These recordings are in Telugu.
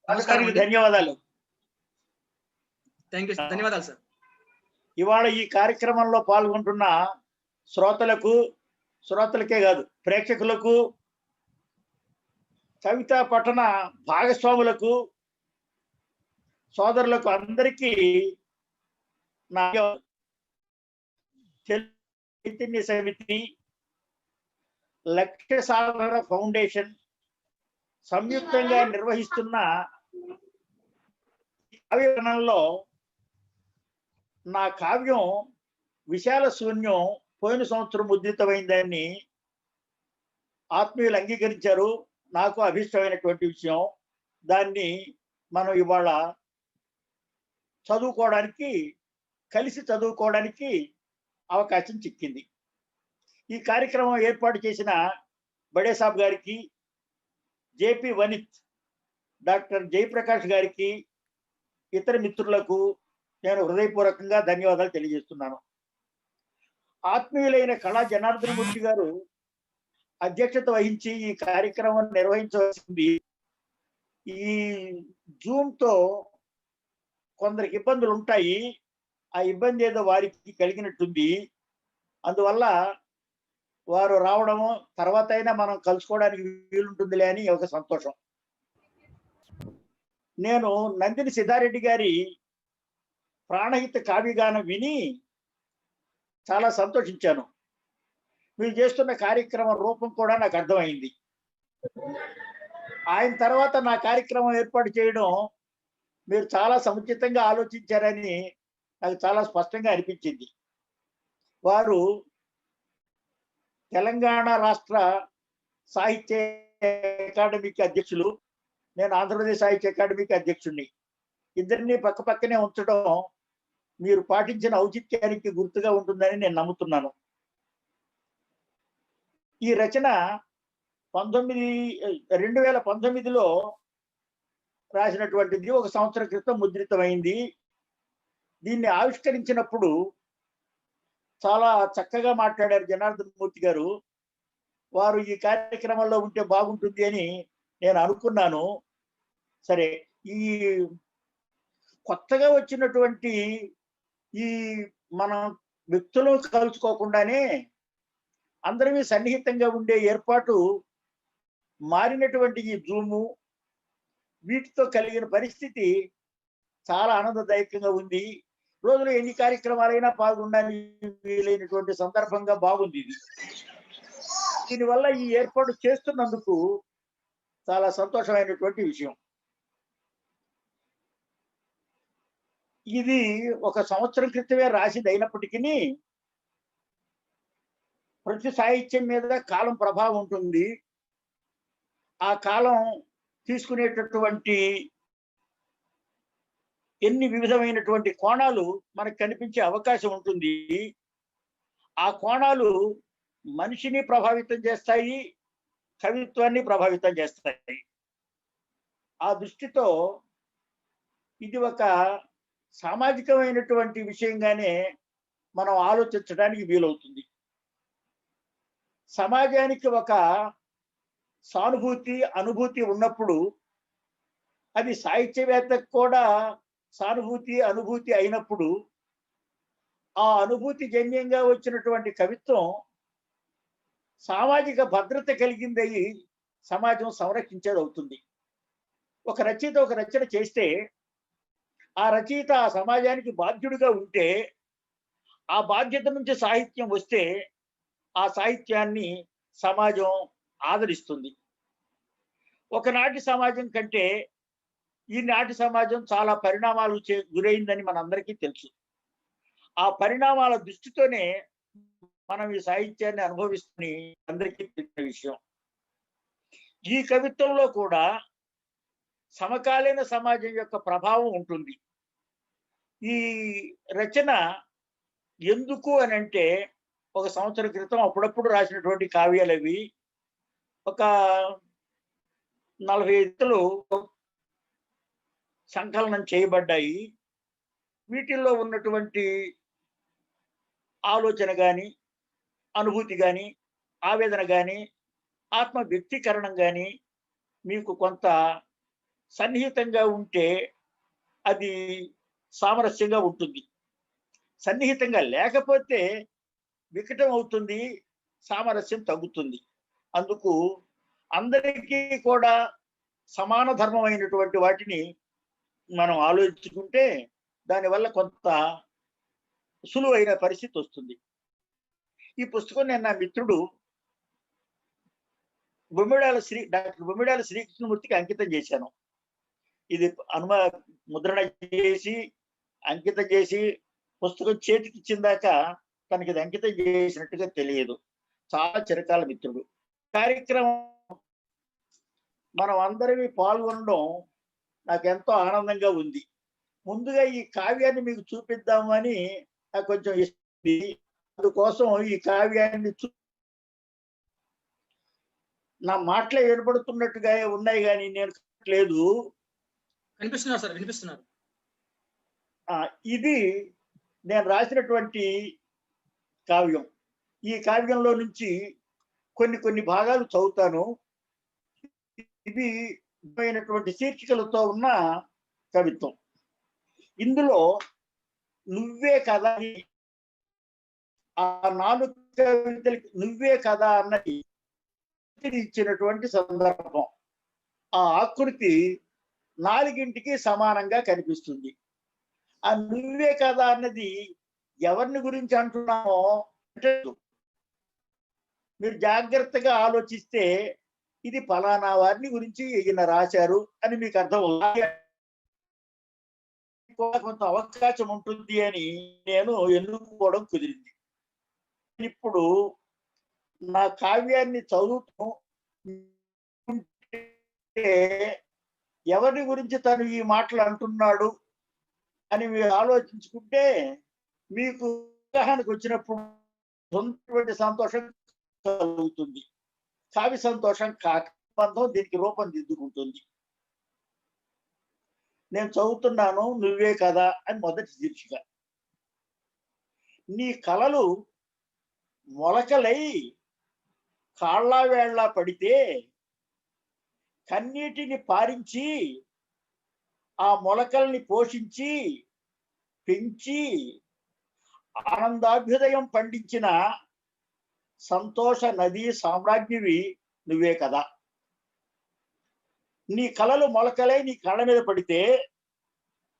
నమస్కారం అండి. ధన్యవాదాలు. Thank you. ధన్యవాదాలు సార్. ఇవాళ ఈ కార్యక్రమంలో పాల్గొంటున్న శ్రోతలకే కాదు, ప్రేక్షకులకు, కవితా పఠన భాగస్వాములకు, సోదరులకు అందరికీ నా చైతన్య సమితి, లక్ష్య సాధన ఫౌండేషన్ సంయుక్తంగా నిర్వహిస్తున్న కావ్యవనంలో నా కావ్యం విశాల శూన్యం పోయిన సంవత్సరం ముద్రితమైందని ఆత్మీయులు అంగీకరించారు. నాకు అభిష్టమైనటువంటి విషయం. దాన్ని మనం ఇవాళ కలిసి చదువుకోవడానికి అవకాశం చిక్కింది. ఈ కార్యక్రమం ఏర్పాటు చేసిన బడే సాబ్ గారికి, జేపీ వనిత్, డాక్టర్ జయప్రకాష్ గారికి, ఇతర మిత్రులకు నేను హృదయపూర్వకంగా ధన్యవాదాలు తెలియజేస్తున్నాను. ఆత్మీయులైన కళా జనార్దనమూర్తి గారు అధ్యక్షత వహించి ఈ కార్యక్రమం నిర్వహించవలసింది. ఈ జూమ్ తో కొందరికి ఇబ్బందులు ఉంటాయి. ఆ ఇబ్బంది ఏదో వారికి కలిగినట్టుంది. అందువల్ల వారు రావడము, తర్వాత అయినా మనం కలుసుకోవడానికి వీలుంటుందిలే అని ఒక సంతోషం. నేను నందిని సిద్ధారెడ్డి గారి ప్రాణహిత కావ్యగానం విని చాలా సంతోషించాను. మీరు చేస్తున్న కార్యక్రమం రూపం కూడా నాకు అర్థమైంది. ఆయన తర్వాత నా కార్యక్రమం ఏర్పాటు చేయడం మీరు చాలా సముచితంగా ఆలోచించారని నాకు చాలా స్పష్టంగా అనిపించింది. వారు తెలంగాణ రాష్ట్ర సాహిత్య అకాడమీకి అధ్యక్షులు, నేను ఆంధ్రప్రదేశ్ సాహిత్య అకాడమీకి అధ్యక్షుడిని. ఇద్దరిని పక్క పక్కనే ఉంచడం మీరు పాటించిన ఔచిత్యానికి గుర్తుగా ఉంటుందని నేను నమ్ముతున్నాను. ఈ రచన 2019లో రాసినటువంటిది. ఒక సంవత్సరం క్రితం ముద్రితమైంది. దీన్ని ఆవిష్కరించినప్పుడు చాలా చక్కగా మాట్లాడారు జనార్దన్ మూర్తి గారు. వారు ఈ కార్యక్రమంలో ఉంటే బాగుంటుంది అని నేను అనుకున్నాను. సరే, ఈ కొత్తగా వచ్చినటువంటి ఈ మన వ్యక్తులు కలుసుకోకుండానే అందరినీ సన్నిహితంగా ఉండే ఏర్పాటు మారినటువంటి ఈ జూము, వీటితో కలిగిన పరిస్థితి చాలా ఆనందదాయకంగా ఉంది. రోజులో ఎన్ని కార్యక్రమాలైనా పాల్గొనడానికి వీలైనటువంటి సందర్భంగా బాగుంది ఇది. దీనివల్ల ఈ ఏర్పాటు చేస్తున్నందుకు చాలా సంతోషమైనటువంటి విషయం. ఇది ఒక సంవత్సరం క్రితమే రాసింది అయినప్పటికీ ప్రతి సాహిత్యం మీద కాలం ప్రభావం ఉంటుంది. ఆ కాలం తీసుకునేటటువంటి ఎన్ని వివిధమైనటువంటి కోణాలు మనకు కనిపించే అవకాశం ఉంటుంది. ఆ కోణాలు మనిషిని ప్రభావితం చేస్తాయి, కవిత్వాన్ని ప్రభావితం చేస్తాయి. ఆ దృష్టితో ఇది ఒక సామాజికమైనటువంటి విషయంగానే మనం ఆలోచించడానికి వీలవుతుంది. సమాజానికి ఒక సానుభూతి, అనుభూతి ఉన్నప్పుడు అది సాహిత్యవేత్తకు కూడా సానుభూతి, అనుభూతి అయినప్పుడు ఆ అనుభూతి జన్యంగా వచ్చినటువంటి కవిత్వం సామాజిక భద్రత కలిగిందయి సమాజం సంరక్షించేది అవుతుంది. ఒక రచయిత ఒక రచన చేస్తే ఆ రచయిత ఆ సమాజానికి బాధ్యుడిగా ఉంటే, ఆ బాధ్యత నుంచి సాహిత్యం వస్తే ఆ సాహిత్యాన్ని సమాజం ఆదరిస్తుంది. ఒకనాటి సమాజం కంటే ఈనాటి సమాజం చాలా పరిణామాలు గురైందని మనందరికీ తెలుసు. ఆ పరిణామాల దృష్టితోనే మనం ఈ సాహిత్యాన్ని అనుభవిస్తున్న అందరికీ తెలిసిన విషయం. ఈ కవిత్వంలో కూడా సమకాలీన సమాజం యొక్క ప్రభావం ఉంటుంది. ఈ రచన ఎందుకు అని అంటే, ఒక సంవత్సరం క్రితం అప్పుడప్పుడు రాసినటువంటి కావ్యాలు అవి. ఒక 45 సంకలనం చేయబడ్డాయి. వీటిల్లో ఉన్నటువంటి ఆలోచన కానీ, అనుభూతి కానీ, ఆవేదన కానీ, ఆత్మ వ్యక్తీకరణం కానీ మీకు కొంత సన్నిహితంగా ఉంటే అది సామరస్యంగా ఉంటుంది. సన్నిహితంగా లేకపోతే వికటం అవుతుంది, సామరస్యం తగ్గుతుంది. అందుకు అందరికీ కూడా సమాన ధర్మమైనటువంటి వాటిని మనం ఆలోచించుకుంటే దానివల్ల కొంత సులువైన పరిస్థితి వస్తుంది. ఈ పుస్తకం నేను నా మిత్రుడు డాక్టర్ బొమ్మిడాల శ్రీకృష్ణమూర్తికి అంకితం చేశాను. ఇది ముద్రణ చేసి అంకితం చేసి పుస్తకం చేతికి ఇచ్చిందాక తనకి ఇది అంకితం చేసినట్టుగా తెలియదు. చాలా చిరకాల మిత్రుడు. కార్యక్రమం మనం అందరివి పాల్గొనడం నాకు ఎంతో ఆనందంగా ఉంది. ముందుగా ఈ కావ్యాన్ని మీకు చూపిద్దామని నాకు కొంచెం ఇస్తుంది. అందుకోసం ఈ కావ్యాన్ని నా మాటలే వినపడుతున్నట్టుగా ఉన్నాయి కానీ నేను లేదు. కనిపిస్తున్నారు సార్, వినిపిస్తున్నారు. ఇది నేను రాసినటువంటి కావ్యం. ఈ కావ్యంలో నుంచి కొన్ని భాగాలు చదువుతాను. ఇది శీర్షికలతో ఉన్న కవిత్వం. ఇందులో నువ్వే కదా, ఆ 4 కవితలకి నువ్వే కదా అన్నది ఇచ్చినటువంటి సందర్భం. ఆ ఆకృతి 4ంటికి సమానంగా కనిపిస్తుంది. ఆ నువ్వే కదా అన్నది ఎవరిని గురించి అంటున్నామో మీరు జాగ్రత్తగా ఆలోచిస్తే ఇది ఫలానా వారిని గురించి ఈయన రాశారు అని మీకు అర్థం కొంత అవకాశం ఉంటుంది అని నేను ఎన్నుకోవడం కుదిరింది. ఇప్పుడు నా కావ్యాన్ని చదువుతూ ఎవరి గురించి తను ఈ మాటలు అంటున్నాడు అని మీరు ఆలోచించుకుంటే మీకు అవగాహనకు వచ్చినప్పుడు సొంతటువంటి సంతోషం కలుగుతుంది. కావ్య సంతోషం బంధం దీనికి రూపం దిద్దుకుంటుంది. నేను చదువుతున్నాను నువ్వే కదా అని మొదటి శీర్షిక. నీ కలలు మొలకలై కాళ్ళ వేళ్ళ పడితే కన్నీటిని పారించి ఆ మొలకల్ని పోషించి పెంచి ఆనందాభ్యుదయం పండించిన సంతోష నదీ సామ్రాజ్ఞివి నువ్వే కదా. నీ కలలు మొలకలై నీ కళ్ళ మీద పడితే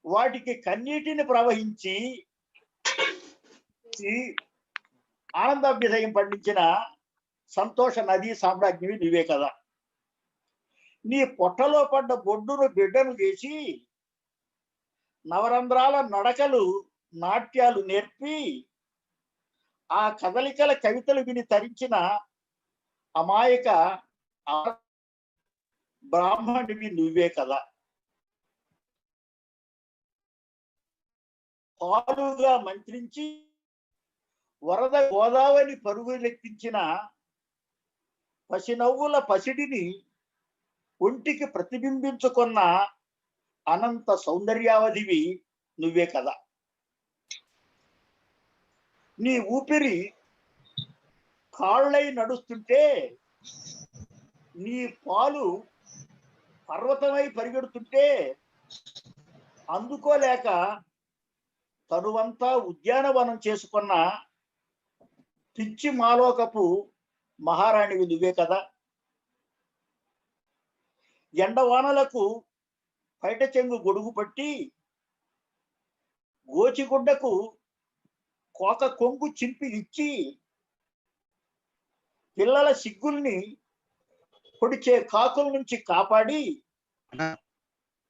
వాటికి కన్నీటిని ప్రవహించి ఆనందాభ్యుదయం పండించిన సంతోష నదీ సామ్రాజ్ఞివి నువ్వే కదా. నీ పొట్టలో పడ్డ బొడ్డును బిడ్డను చేసి నవరంధ్రాల నడకలు నాట్యాలు నేర్పి ఆ కదలికల కవితలు విని తరించిన అమాయక బ్రాహ్మణుడివి నువ్వే కదా. పాలుగా మంత్రించి వరద గోదావరి పరుగులెక్కించిన పసినవ్వుల పసిడిని ఒంటికి ప్రతిబింబించుకున్న అనంత సౌందర్యావధివి నువ్వే కదా. నీ ఊపిరి కాళ్ళై నడుస్తుంటే నీ పాలు పర్వతమై పరిగెడుతుంటే అందుకోలేక తనువంతా ఉద్యానవనం చేసుకున్న పిచ్చి మాలోకపు మహారాణివి నువ్వే కదా. ఎండవానలకు బయట చెంగు గొడుగు పట్టి గోచిగుడ్డకు కోక కొంగు చింపి ఇచ్చి పిల్లల సిగ్గుల్ని పొడిచే కాకుల నుంచి కాపాడి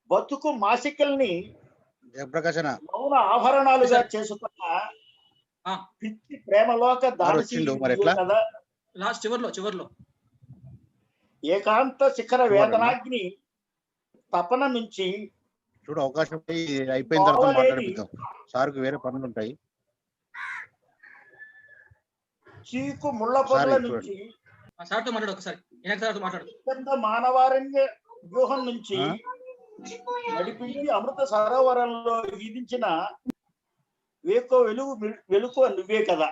బతుకు మాసికల్ని మౌన ఆభరణాలుగా చేసుకున్న పిచ్చి ప్రేమలోక దానశీలి కదా. చివర్లో ఏకాంత శిఖర వేదనాగ్ని తపన నుంచి చూడు అవకాశం అయిపోయిన తర్వాత మాట్లాడిద్దాం. సార్కు వేరే పనులు ఉంటాయి. చీకు ముళ్ళ పొదల నుంచి మానవారణ్య వ్యూహం నుంచి నడిపించి అమృత సరోవరంలో ఈదించిన వెలుగు నువ్వే కదా.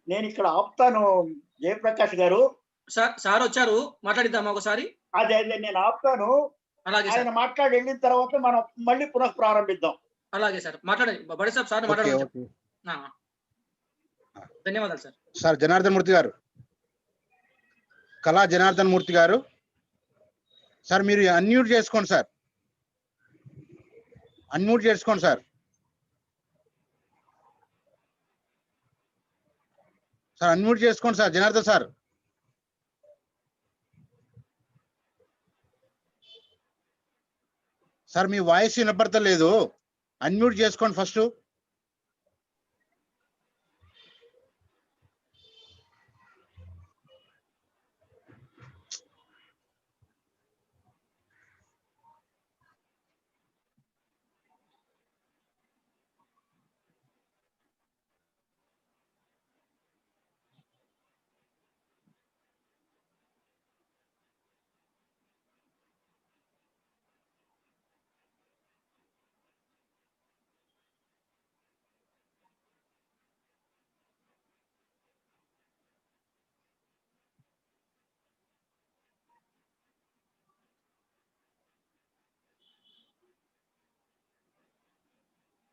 నేను ఇక్కడ ఆపుతాను. జయప్రకాష్ గారు సార్ వచ్చారు, మాట్లాడిద్దామా ఒకసారి? అదే అదే నేను ఆపుతాను. అలాగే సార్. ఆయన మాట్లాడి వెళ్ళిన తర్వాత మనం మళ్ళీ పునః ప్రారంభిద్దాం. అలాగే సార్. మాట్లాడండి. బడి సాబ్ సార్‌ని ఓకే మాట్లాడమని ఓకే చెప్పండి. ధన్యవాదాలు సార్. సార్ జనార్దన్ మూర్తి గారు, కళా జనార్దన్ మూర్తి గారు, సార్ మీరు అన్మ్యూట్ చేసుకోండి సార్. అన్మ్యూట్ చేసుకోండి సార్. సార్ అన్మ్యూట్ చేసుకోండి సార్ జనార్దన్ సార్. సార్ మీ వాయిస్ వినపడతలేదు. అన్మ్యూట్ చేసుకోండి ఫస్ట్.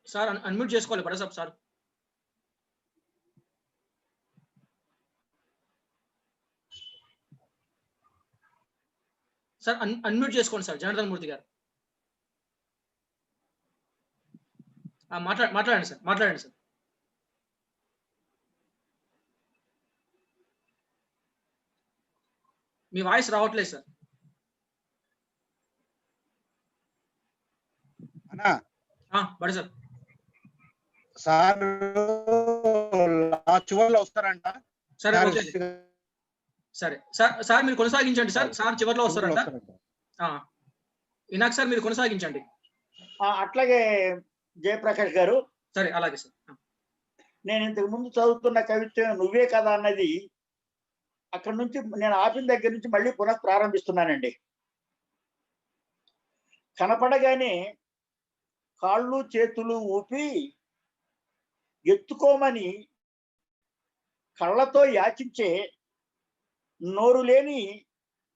సార్ అన్మ్యూట్ చేసుకోవాలి బడి సాబ్ సార్. సార్ అన్మ్యూట్ చేసుకోండి సార్ జనార్దన్ మూర్తి గారు. మాట్లాడండి సార్. మాట్లాడండి సార్. మీ వాయిస్ రావట్లేదు సార్. అన్నా బడి సార్. సార్ చివరిలో వస్తారంట. సరే ఓకే. సరే సార్ మీరు కొనసాగించండి సార్. సార్ చివరిలో వస్తారంట. ఇనాక్ సార్ మీరు కొనసాగించండి. అట్లాగే జయప్రకాష్ గారు. సరే అలాగే సార్. నేను ఇంతకు ముందు చదువుతున్న కవిత్వం నువ్వే కదా అన్నది అక్కడ నుంచి నేను ఆపిన దగ్గర నుంచి మళ్ళీ పునః ప్రారంభిస్తున్నానండి. కనపడగానే కాళ్ళు చేతులు ఊపి ఎత్తుకోమని కళ్ళతో యాచించే నోరు లేని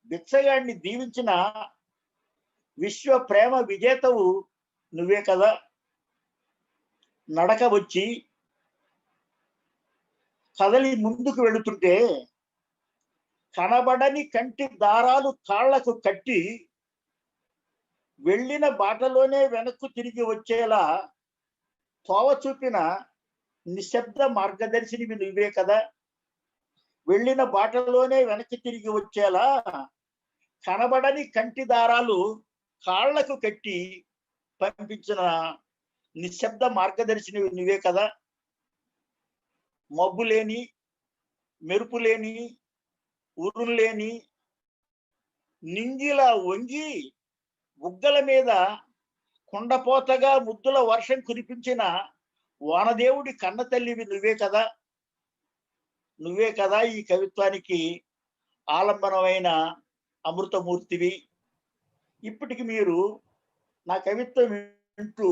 బిచ్చగాడిని దీవించిన విశ్వ ప్రేమ విజేతవు నువ్వే కదా. నడక వచ్చి కదలి ముందుకు వెళుతుంటే కనబడని కంటి దారాలు కాళ్లకు కట్టి వెళ్ళిన బాటలోనే వెనక్కు తిరిగి వచ్చేలా తోవ చూపిన నిశ్శబ్ద మార్గదర్శినివి నువ్వే కదా. వెళ్ళిన బాటలోనే వెనక్కి తిరిగి వచ్చేలా కనబడని కంటి దారాలు కాళ్లకు కట్టి పంపించిన నిశ్శబ్ద మార్గదర్శిని నువ్వే కదా. మబ్బు లేని, మెరుపు లేని, ఉరులు లేని నింగిలా వంగి బుగ్గల మీద కుండపోతగా ముద్దుల వర్షం కురిపించిన వానదేవుడి కన్న తల్లివి నువ్వే కదా. నువ్వే కదా ఈ కవిత్వానికి ఆలంబనమైన అమృతమూర్తివి. ఇప్పటికి మీరు నా కవిత్వం వింటూ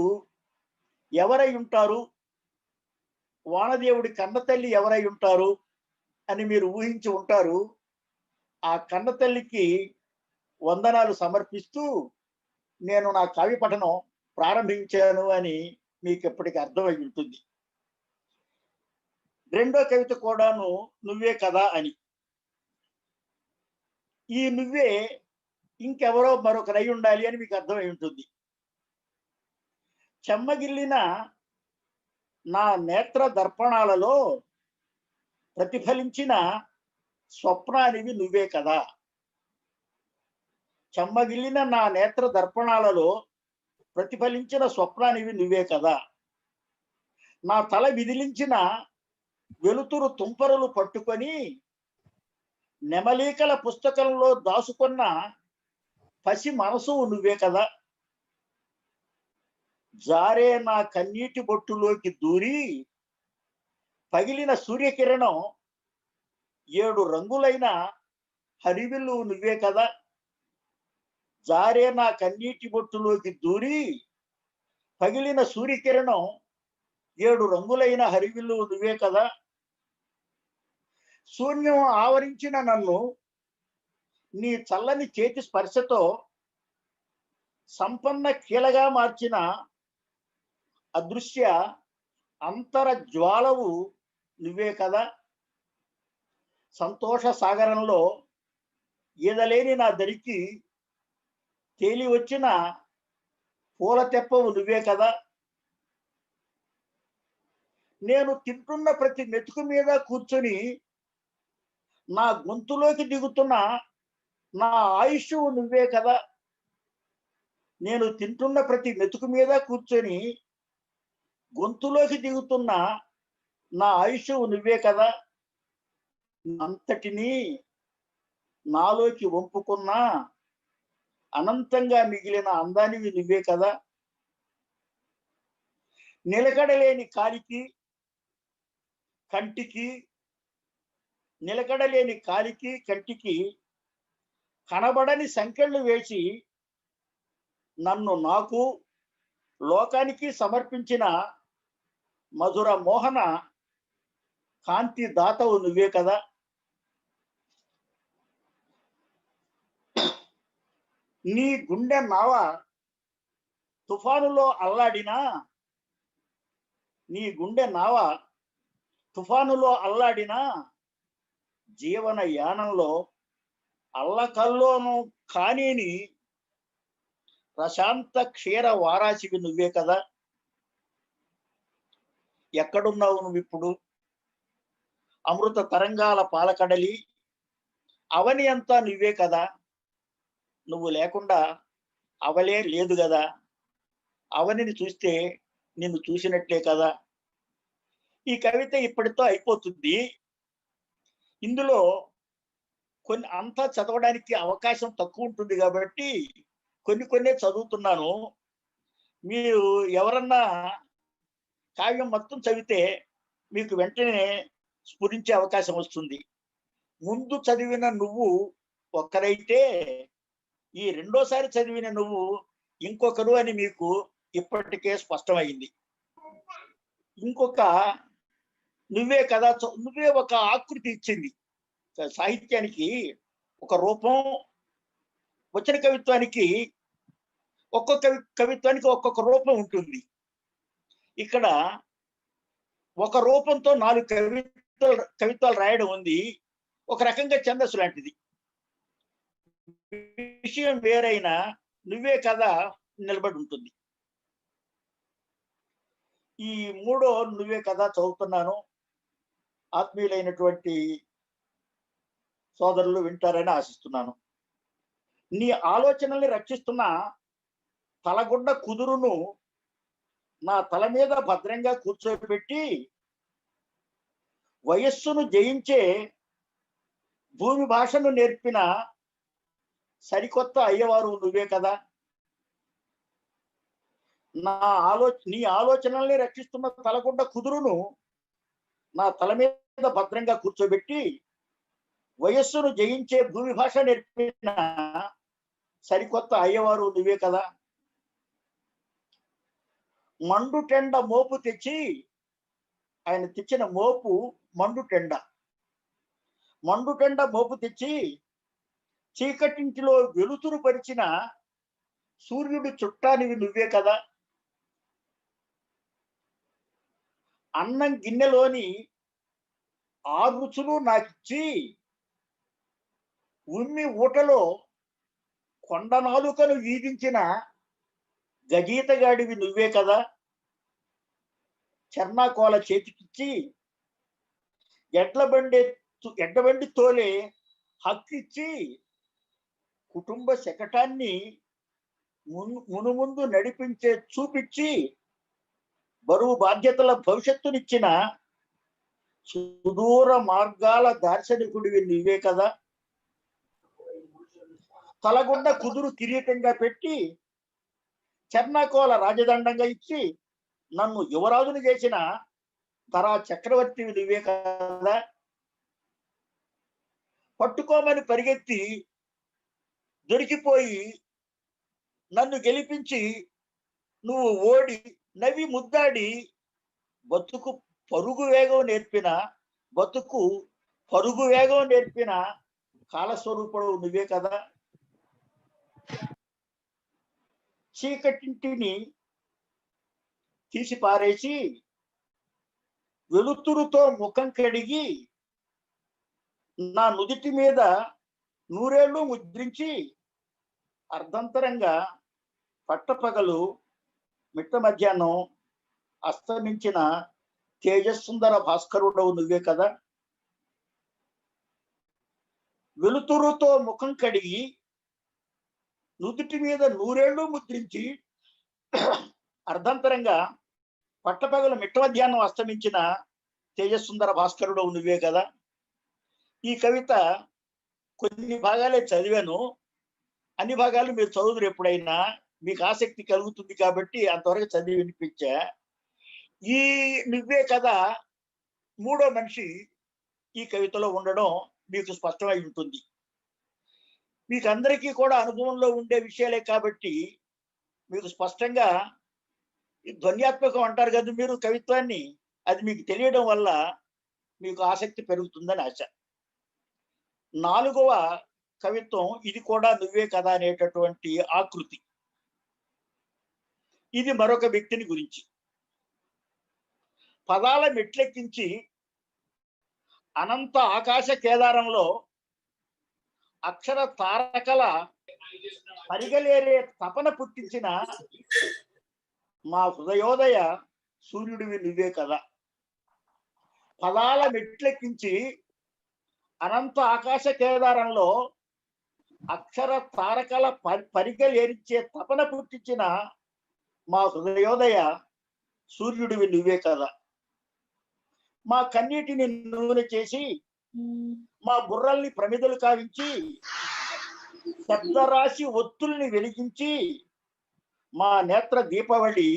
ఎవరై ఉంటారు, వానదేవుడి కన్న తల్లి ఎవరై ఉంటారు అని మీరు ఊహించి ఉంటారు. ఆ కన్న తల్లికి వందనాలు సమర్పిస్తూ నేను నా కావ్య పఠనం ప్రారంభించాను అని మీకు ఎప్పటికీ అర్థమై ఉంటుంది. రెండో కవిత కూడాను నువ్వే కదా అని. ఈ నువ్వే ఇంకెవరో మరొకరై ఉండాలి అని మీకు అర్థమై ఉంటుంది. చెమ్మగిల్లిన నా నేత్ర దర్పణాలలో ప్రతిఫలించిన స్వప్నానివి నువ్వే కదా. చెమ్మగిల్లిన నా నేత్ర దర్పణాలలో ప్రతిఫలించిన స్వప్నానివి నువ్వే కదా. నా తల విదిలించిన వెలుతురు తుంపరులు పట్టుకొని నెమలీకల పుస్తకంలో దాసుకున్న పసి మనసు నువ్వే కదా. జారే నా కన్నీటి బొట్టులోకి దూరి పగిలిన సూర్యకిరణం 7 రంగులైన హరివిల్లు నువ్వే కదా. జారే నా కన్నీటి బొట్టులోకి దూరి పగిలిన సూర్యకిరణం 7 రంగులైన హరివిల్లు నువ్వే కదా. శూన్యం ఆవరించిన నన్ను నీ చల్లని చేతి స్పర్శతో సంపన్న కీలగా మార్చిన అదృశ్య అంతర జ్వాలవు నువ్వే కదా. సంతోష సాగరంలో ఈదలేని నా దరికి తేలి వచ్చిన పూల తెప్పవు నువ్వే కదా. నేను తింటున్న ప్రతి మెతుకు మీద కూర్చొని నా గొంతులోకి దిగుతున్న నా ఆయుష్ నువ్వే కదా. నేను తింటున్న ప్రతి మెతుకు మీద కూర్చొని గొంతులోకి దిగుతున్న నా ఆయుష్ నువ్వే కదా. అంతటినీ నాలోకి వంపుకున్న అనంతంగా మిగిలిన అందానివి నువ్వే కదా. నిలకడలేని కాలికి కంటికి నిలకడలేని కాలికి కంటికి కనబడని సంకెళ్ళు వేసి నన్ను నాకు లోకానికి సమర్పించిన మధుర మోహన కాంతి దాతవు నువ్వే కదా. నీ గుండె నావ తుఫానులో అల్లాడినా నీ గుండె నావ తుఫానులో అల్లాడినా జీవన యానంలో అల్లకల్లోనూ కానీని ప్రశాంత క్షీర వారాసివి నువ్వే కదా. ఎక్కడున్నావు నువ్వు ఇప్పుడు? అమృత తరంగాల పాలకడలి అవని అంతా నువ్వే కదా. నువ్వు లేకుండా అవలే లేదు కదా. అవనిని చూస్తే నిన్ను చూసినట్లే కదా. ఈ కవిత ఇప్పటితో అయిపోతుంది. ఇందులో కొన్ని అంతా చదవడానికి అవకాశం తక్కువ ఉంటుంది కాబట్టి కొన్ని చదువుతున్నాను. మీరు ఎవరన్నా కావ్యం మొత్తం చదివితే మీకు వెంటనే స్ఫురించే అవకాశం వస్తుంది. ముందు చదివిన నువ్వు ఒక్కరైతే ఈ రెండోసారి చదివిన నువ్వు ఇంకొకరు అని మీకు ఇప్పటికే స్పష్టమైంది. ఇంకొక నువ్వే కదా, నువ్వే ఒక ఆకృతి ఇచ్చింది సాహిత్యానికి, ఒక రూపం. వచన కవిత్వానికి ఒక్కొక్క కవిత్వానికి ఒక్కొక్క రూపం ఉంటుంది. ఇక్కడ ఒక రూపంతో 4 కవిత్వాలు రాయడం ఉంది. ఒక రకంగా ఛందస్సు లాంటిది. విషయం వేరైనా నువ్వే కదా నిలబడి ఉంటుంది. ఈ 3వ నువ్వే కదా చదువుతున్నాను. ఆత్మీయులైనటువంటి సోదరులు వింటారని ఆశిస్తున్నాను. నీ ఆలోచనల్ని రక్షిస్తున్న తలగుడ్డ కుదురును నా తల మీద భద్రంగా కూర్చోబెట్టి వయస్సును జయించే భూమి భాషను నేర్పిన సరికొత్త అయ్యవారు నువ్వే కదా. నీ ఆలోచనల్ని రక్షిస్తున్న తలగుడ్డ కుదురును నా తల మీద భద్రంగా కూర్చోబెట్టి వయస్సును జయించే భూమి భాష నేర్పిన సరికొత్త అయ్యవారు నువ్వే కదా. మండుటెండ మోపు తెచ్చి, ఆయన తెచ్చిన మోపు మండుటెండ మోపు తెచ్చి చీకటింటిలో వెలుతురు పరిచిన సూర్యుడి చుట్టానివి నువ్వే కదా. అన్నం గిన్నెలోని 6 రుచులు నాకిచ్చి ఉమ్మి ఊటలో కొండ నాలుకను వీధించిన గజీతగాడివి నువ్వే కదా. చర్నాకోల చేతికిచ్చి ఎడ్లబండి తోలే హక్కిచ్చి కుటుంబ శకటాన్ని మునుముందు నడిపించే చూపించి బరువు బాధ్యతల భవిష్యత్తునిచ్చిన సుదూర మార్గాల దార్శనికుడివి నువ్వే కదా. తలగుండ కుదురు కిరీటంగా పెట్టి చర్నాకోల రాజదండంగా ఇచ్చి నన్ను యువరాజుని చేసిన ధరా చక్రవర్తివి నువ్వే కదా. పట్టుకోమని పరిగెత్తి దొరికిపోయి నన్ను గెలిపించి నువ్వు ఓడి నవ్వి ముద్దాడి బతుకు పరుగు వేగం నేర్పిన కాలస్వరూపుడు నువ్వే కదా. చీకటింటిని తీసి పారేసి వెలుతురుతో ముఖం కడిగి నా నుదిటి మీద నూరేళ్లు ముద్రించి అర్ధంతరంగా పట్టపగలు మిట్ట మధ్యాహ్నం అస్తమించిన తేజస్సుందర భాస్కరుడవు నువ్వే కదా. వెలుతురుతో ముఖం కడిగి నుదుటి మీద నూరేళ్లు ముద్రించి అర్ధంతరంగా పట్టపగలు మిట్ట మధ్యాహ్నం అస్తమించిన తేజస్సుందర భాస్కరుడవు నువ్వే కదా. ఈ కవిత కొన్ని భాగాలే చదివాను, అన్ని భాగాలు మీరు చదువుదురు ఎప్పుడైనా, మీకు ఆసక్తి కలుగుతుంది కాబట్టి అంతవరకు చదివి వినిపించా. ఈ నువ్వే కదా మూడో మనిషి ఈ కవితలో ఉండడం మీకు స్పష్టమై ఉంటుంది. మీకు అందరికీ కూడా అనుభవంలో ఉండే విషయాలే కాబట్టి మీకు స్పష్టంగా ధ్వన్యాత్మకం అంటారు కదా మీరు కవిత్వాన్ని, అది మీకు తెలియడం వల్ల మీకు ఆసక్తి పెరుగుతుందని ఆశ. 4వ కవిత్వం ఇది కూడా నువ్వే కదా అనేటటువంటి ఆకృతి. ఇది మరొక వ్యక్తిని గురించి. పదాల మెట్లెక్కించి అనంత ఆకాశ కేదారంలో అక్షర తారకల పరిగలేరే తపన పుట్టించిన మా హృదయోదయ సూర్యుడివి నువ్వే కదా. పదాల మెట్లెక్కించి అనంత ఆకాశ కేదారంలో అక్షర తారకల పరిగలేరించే తపన పుట్టించిన మా హృదయోదయ సూర్యుడివి నువ్వే కదా. మా కన్నీటిని నూనె చేసి మా బుర్రల్ని ప్రమిదలు కావించి శబ్దరాశి ఒత్తుల్ని వెలిగించి మా నేత్ర దీపావళి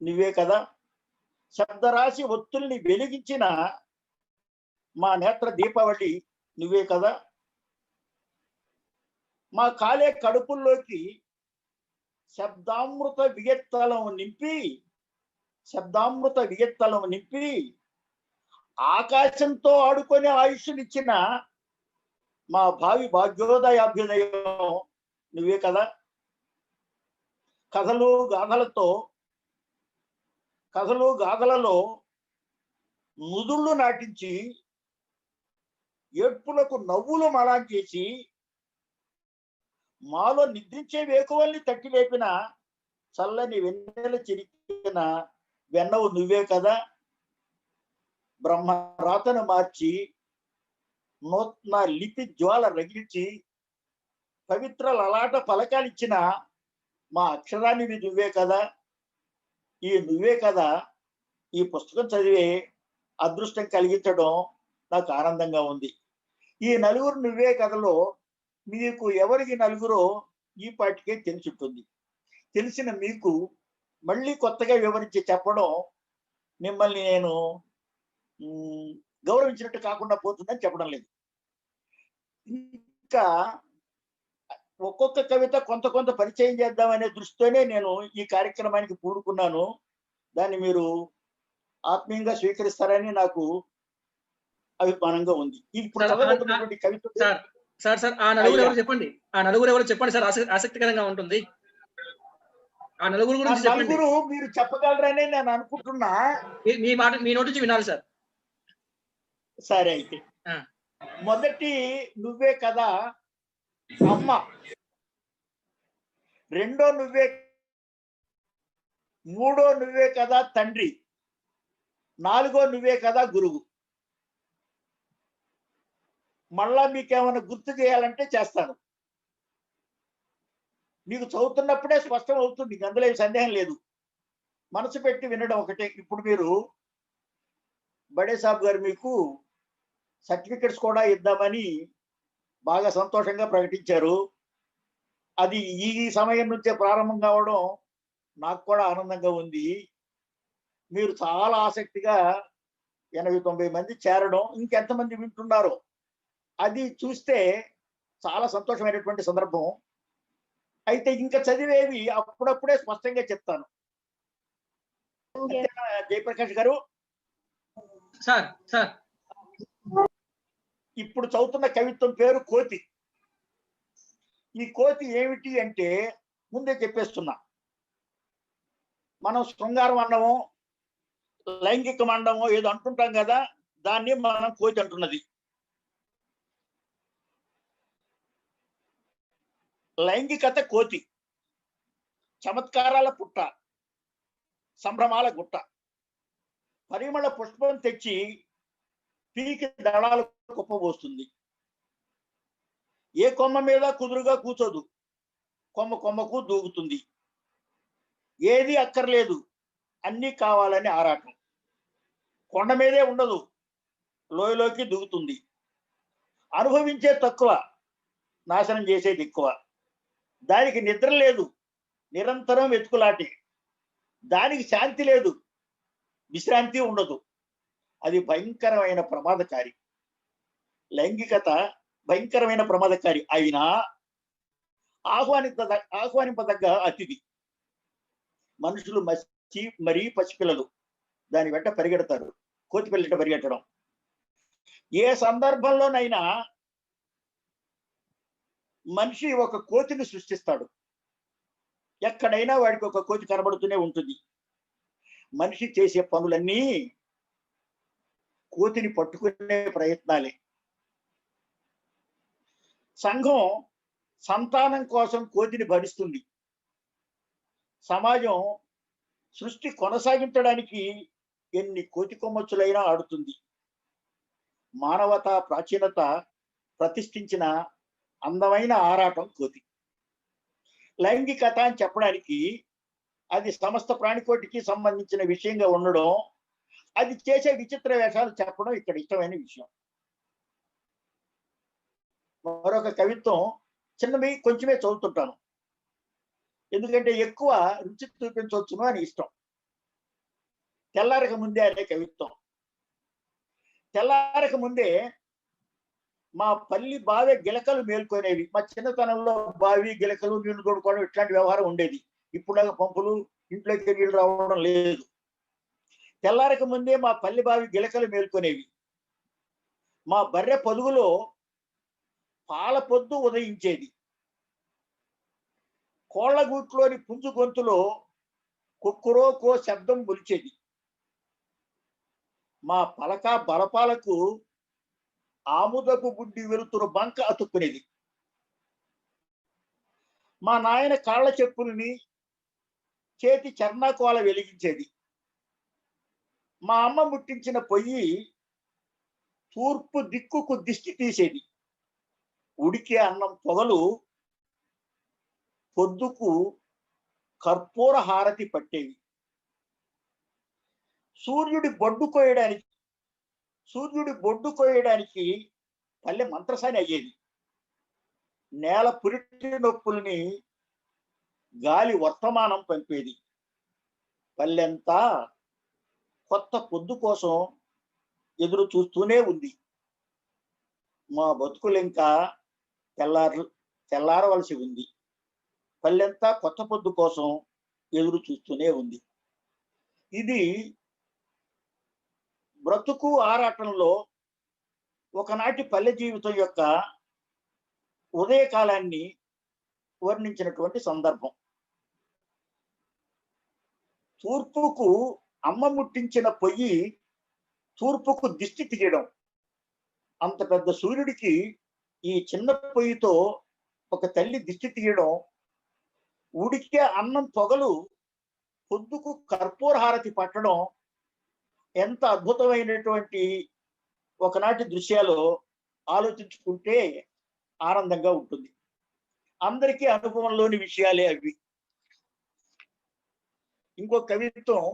నువ్వే కదా. శబ్దరాశి ఒత్తుల్ని వెలిగించిన మా నేత్ర దీపావళి నువ్వే కదా. మా కాలే కడుపుల్లోకి శబ్దామృత వియత్తలం నింపి ఆకాశంతో ఆడుకొని ఆయుష్నిచ్చిన మా భావి భాగ్యోదయాభ్యుదయం నువ్వే కదా. కథలు గాథలలో ముదుళ్ళు నాటించి ఏడ్పులకు నవ్వులు మలాంచేసి మాలో నిద్రించే వేకువల్ని తట్టి లేపిన చల్లని వెన్నెల చిరికిన వెన్నవు నువ్వే కదా. బ్రహ్మరాతను మార్చి నూతన లిపి జ్వాల రగిల్చి పవిత్ర లలాట పలకాలిచ్చిన మా అక్షరానివి నువ్వే కదా. ఈ నువ్వే కదా ఈ పుస్తకం చదివే అదృష్టం కలిగించడం నాకు ఆనందంగా ఉంది. ఈ నలుగురు నువ్వే కథలో మీకు ఎవరికి నలుగురో ఈ పాటికే తెలుసుంటుంది. తెలిసిన మీకు మళ్ళీ కొత్తగా వివరించి చెప్పడం మిమ్మల్ని నేను గౌరవించినట్టు కాకుండా పోతుందని చెప్పడం లేదు. ఇంకా ఒక్కొక్క కవిత కొంత పరిచయం చేద్దామనే దృష్టితోనే నేను ఈ కార్యక్రమానికి పూనుకున్నాను. దాన్ని మీరు ఆత్మీయంగా స్వీకరిస్తారని నాకు అభిమానంగా ఉంది. ఇప్పుడు చదవబోతున్నటువంటి కవిత సార్ ఆ నలుగురు ఎవరు చెప్పండి. ఆ నలుగురు ఎవరు చెప్పండి సార్, ఆసక్తికరంగా ఉంటుంది. ఆ నలుగురు గురించి చెప్పండి. నలుగురు మీరు చెప్పగలరని నేను అనుకుంటున్నా. మీ మాట మీ నోటి నుంచి వినాలి సార్. సరే అయితే మొదటి నువ్వే కదా అమ్మ, రెండో మూడో నువ్వే కదా తండ్రి, నాలుగో నువ్వే కదా గురువు. మళ్ళా మీకేమైనా గుర్తు చేయాలంటే చేస్తాను. మీకు చదువుతున్నప్పుడే స్పష్టం అవుతుంది, అందులో ఏం సందేహం లేదు. మనసు పెట్టి వినడం ఒకటే. ఇప్పుడు మీరు బడే సాబ్ గారు మీకు సర్టిఫికెట్స్ కూడా ఇద్దామని బాగా సంతోషంగా ప్రకటించారు. అది ఈ సమయం నుంచే ప్రారంభం కావడం నాకు కూడా ఆనందంగా ఉంది. మీరు చాలా ఆసక్తిగా 80-90 మంది చేరడం, ఇంకెంతమంది వింటున్నారో అది చూస్తే చాలా సంతోషమైనటువంటి సందర్భం. అయితే ఇంకా చదివేవి అప్పుడప్పుడే స్పష్టంగా చెప్తాను. జయప్రకాష్ గారు సార్ ఇప్పుడు చదువుతున్న కవిత్వం పేరు కోతి. ఈ కోతి ఏమిటి అంటే ముందే చెప్పేస్తున్నా. మనం శృంగారం అన్నమో లైంగికం అండమో ఏదో అంటుంటాం కదా, దాన్ని మనం కోతి అంటున్నది. లైంగికత కోతి, చమత్కారాల పుట్ట, సంభ్రమాల గుట్ట. పరిమళ పుష్పం తెచ్చి పీకి దళాలు కుప్పబోస్తుంది. ఏ కొమ్మ మీద కుదురుగా కూర్చోదు, కొమ్మ కొమ్మకు దూకుతుంది. ఏది అక్కర్లేదు, అన్నీ కావాలని ఆరాటం. కొండ మీదే ఉండదు, లోయలోకి దూకుతుంది. అనుభవించే తక్కువ, నాశనం చేసేది ఎక్కువ. దానికి నిద్ర లేదు, నిరంతరం వెతుకులాటి. దానికి శాంతి లేదు, విశ్రాంతి ఉండదు. అది భయంకరమైన ప్రమాదకారి. లైంగికత భయంకరమైన ప్రమాదకారి అయినా ఆహ్వానింపదగ్గ అతిథి. మనుషులు మరీ పసిపిల్లలు దాని వెంట పరిగెడతారు, కోతి పిల్లట పరిగెట్టడం. ఏ సందర్భంలోనైనా మనిషి ఒక కోతిని సృష్టిస్తాడు. ఎక్కడైనా వాడికి ఒక కోతి కనబడుతూనే ఉంటుంది. మనిషి చేసే పనులన్నీ కోతిని పట్టుకునే ప్రయత్నాలే. సంఘం సంతానం కోసం కోతిని భరిస్తుంది. సమాజం సృష్టి కొనసాగించడానికి ఎన్ని కోతి కొమ్మచ్చులైనా ఆడుతుంది. మానవత ప్రాచీనత ప్రతిష్ఠించిన అందమైన ఆరాటం కోతి. లైంగికత అని చెప్పడానికి అది సమస్త ప్రాణికోటికి సంబంధించిన విషయంగా ఉండడం, అది చేసే విచిత్ర వేషాలు చెప్పడం ఇక్కడ ఇష్టమైన విషయం. మరొక కవిత్వం చిన్నవి కొంచెమే చదువుతుంటాను, ఎందుకంటే ఎక్కువ రుచి చూపించవచ్చును అని ఇష్టం. తెల్లారక ముందే అనే కవిత్వం. తెల్లారక ముందే మా పల్లి బావి గిలకలు మేల్కొనేవి. మా చిన్నతనంలో బావి గిలకలు నీళ్లు తోడుకోవడం ఇట్లాంటి వ్యవహారం ఉండేది. ఇప్పుడు పంపులు ఇంట్లోకి నీళ్లు రావడం లేదు. తెల్లారక ముందే మా పల్లి బావి గిలకలు మేల్కొనేవి. మా బర్రె పొదుగులో పాల పొద్దు ఉదయించేది. కోళ్లగూట్లోని పుంజు గొంతులో కుక్కురోకో శబ్దం గొలిచేది. మా పలక బలపాలకు ఆముదపు బుడ్డి వెలుతురు బంక అతుక్కునేది. మా నాయన కాళ్ల చెప్పుల్ని చేతి చర్నాకోల వెలిగించేది. మా అమ్మ ముట్టించిన పొయ్యి తూర్పు దిక్కుకు దిష్టి తీసేది. ఉడికే అన్నం పొగలు పొద్దుకు కర్పూర హారతి పట్టేవి. సూర్యుడి బొడ్డు కోయడానికి పల్లె మంత్రసాని అయ్యేది. నేల పురిటి నొప్పుల్ని గాలి వర్తమానం పంపేది. పల్లెంతా కొత్త పొద్దు కోసం ఎదురు చూస్తూనే ఉంది. మా బతుకులు ఇంకా తెల్లారవలసి ఉంది. పల్లెంతా కొత్త పొద్దు కోసం ఎదురు చూస్తూనే ఉంది. ఇది బ్రతుకు ఆరాటంలో ఒకనాటి పల్లె జీవితం యొక్క ఉదయకాలాన్ని వర్ణించినటువంటి సందర్భం. తూర్పుకు అమ్మ ముట్టించిన పొయ్యి తూర్పుకు దిష్టి తీయడం. అంత పెద్ద సూర్యుడికి ఈ చిన్న పొయ్యితో ఒక తల్లి దిష్టి తీయడం, ఉడికే అన్నం పొగలు పొద్దుకు కర్పూర హారతి పట్టడం ఎంత అద్భుతమైనటువంటి ఒకనాటి దృశ్యాలు ఆలోచించుకుంటే ఆనందంగా ఉంటుంది. అందరికీ అనుభవంలోని విషయాలే అవి. ఇంకో కవిత్వం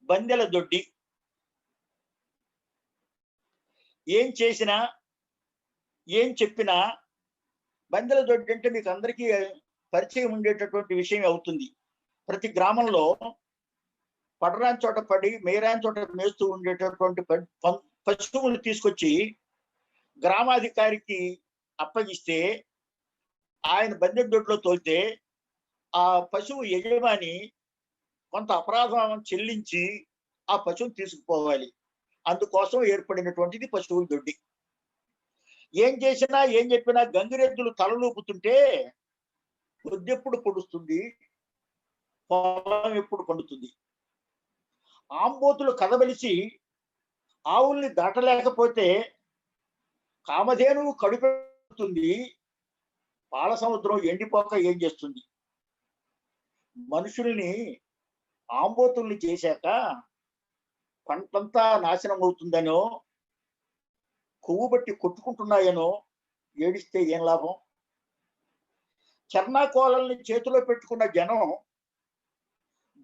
బందెల దొడ్డి. ఏం చేసినా ఏం చెప్పినా బందెల దొడ్డి అంటే మీకు అందరికీ పరిచయం ఉండేటటువంటి విషయం అవుతుంది. ప్రతి గ్రామంలో పడరాని చోట పడి మేరాని చోట మేస్తూ ఉండేటటువంటి పశువులు తీసుకొచ్చి గ్రామాధికారికి అప్పగిస్తే ఆయన బందెల దొడ్లో తోలితే ఆ పశువు యజమాని కొంత అపరాధం చెల్లించి ఆ పశువుని తీసుకుపోవాలి. అందుకోసం ఏర్పడినటువంటిది పశువుల దొడ్డి. ఏం చేసినా ఏం చెప్పినా గంగిరెద్దులు తలలూపుతుంటే పొద్దెప్పుడు పొడుస్తుంది, పొలం ఎప్పుడు పండుతుంది. ఆంబోతులు కదబలిసి ఆవుల్ని దాటలేకపోతే కామధేనువు కడుపెడుతుంది, పాల సముద్రం ఎండిపోక ఏం చేస్తుంది. మనుషుల్ని ఆంబోతుల్ని చేశాక పంటంతా నాశనం అవుతుందనో, కొవ్వు బట్టి కొట్టుకుంటున్నాయనో ఏడిస్తే ఏం లాభం. చర్నాకోలల్ని చేతిలో పెట్టుకున్న జనం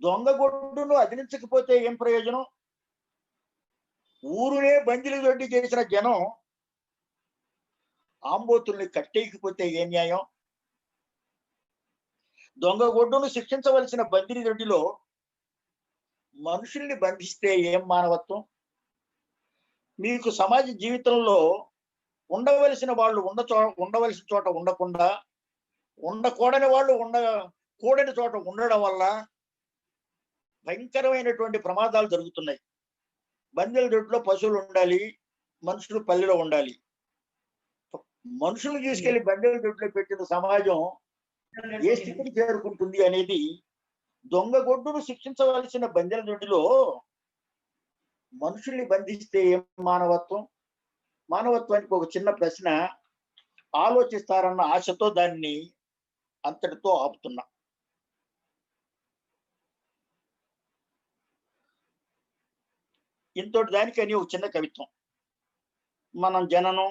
దొంగగొడ్డును అదిలించకపోతే ఏం ప్రయోజనం. ఊరునే బందిలి దొడ్డి చేసిన జనం ఆంబోతుల్ని కట్టేయకపోతే ఏ న్యాయం. దొంగగొడ్డును శిక్షించవలసిన బందిలి దొడ్డిలో మనుషుల్ని బంధిస్తే ఏం మానవత్వం. మీకు సమాజ జీవితంలో ఉండవలసిన వాళ్ళు ఉండవలసిన చోట ఉండకుండా, ఉండకూడని వాళ్ళు కూడని చోట ఉండడం వల్ల భయంకరమైనటువంటి ప్రమాదాలు జరుగుతున్నాయి. బందెల దొడ్లో పశువులు ఉండాలి, మనుషులు పల్లెలో ఉండాలి. మనుషులు తీసుకెళ్లి బందెల దొడ్లో పెట్టిన సమాజం ఏ స్థితికి చేరుకుంటుంది అనేది దొంగగొడ్డును శిక్షించవలసిన బందెల దొడ్డిలో మనుషుల్ని బంధిస్తే ఏం మానవత్వం. మానవత్వానికి ఒక చిన్న ప్రశ్న ఆలోచిస్తారన్న ఆశతో దాన్ని అంతటితో ఆపుతున్నా. ఇంతటి దానికని ఒక చిన్న కవిత్వం. మనం జననం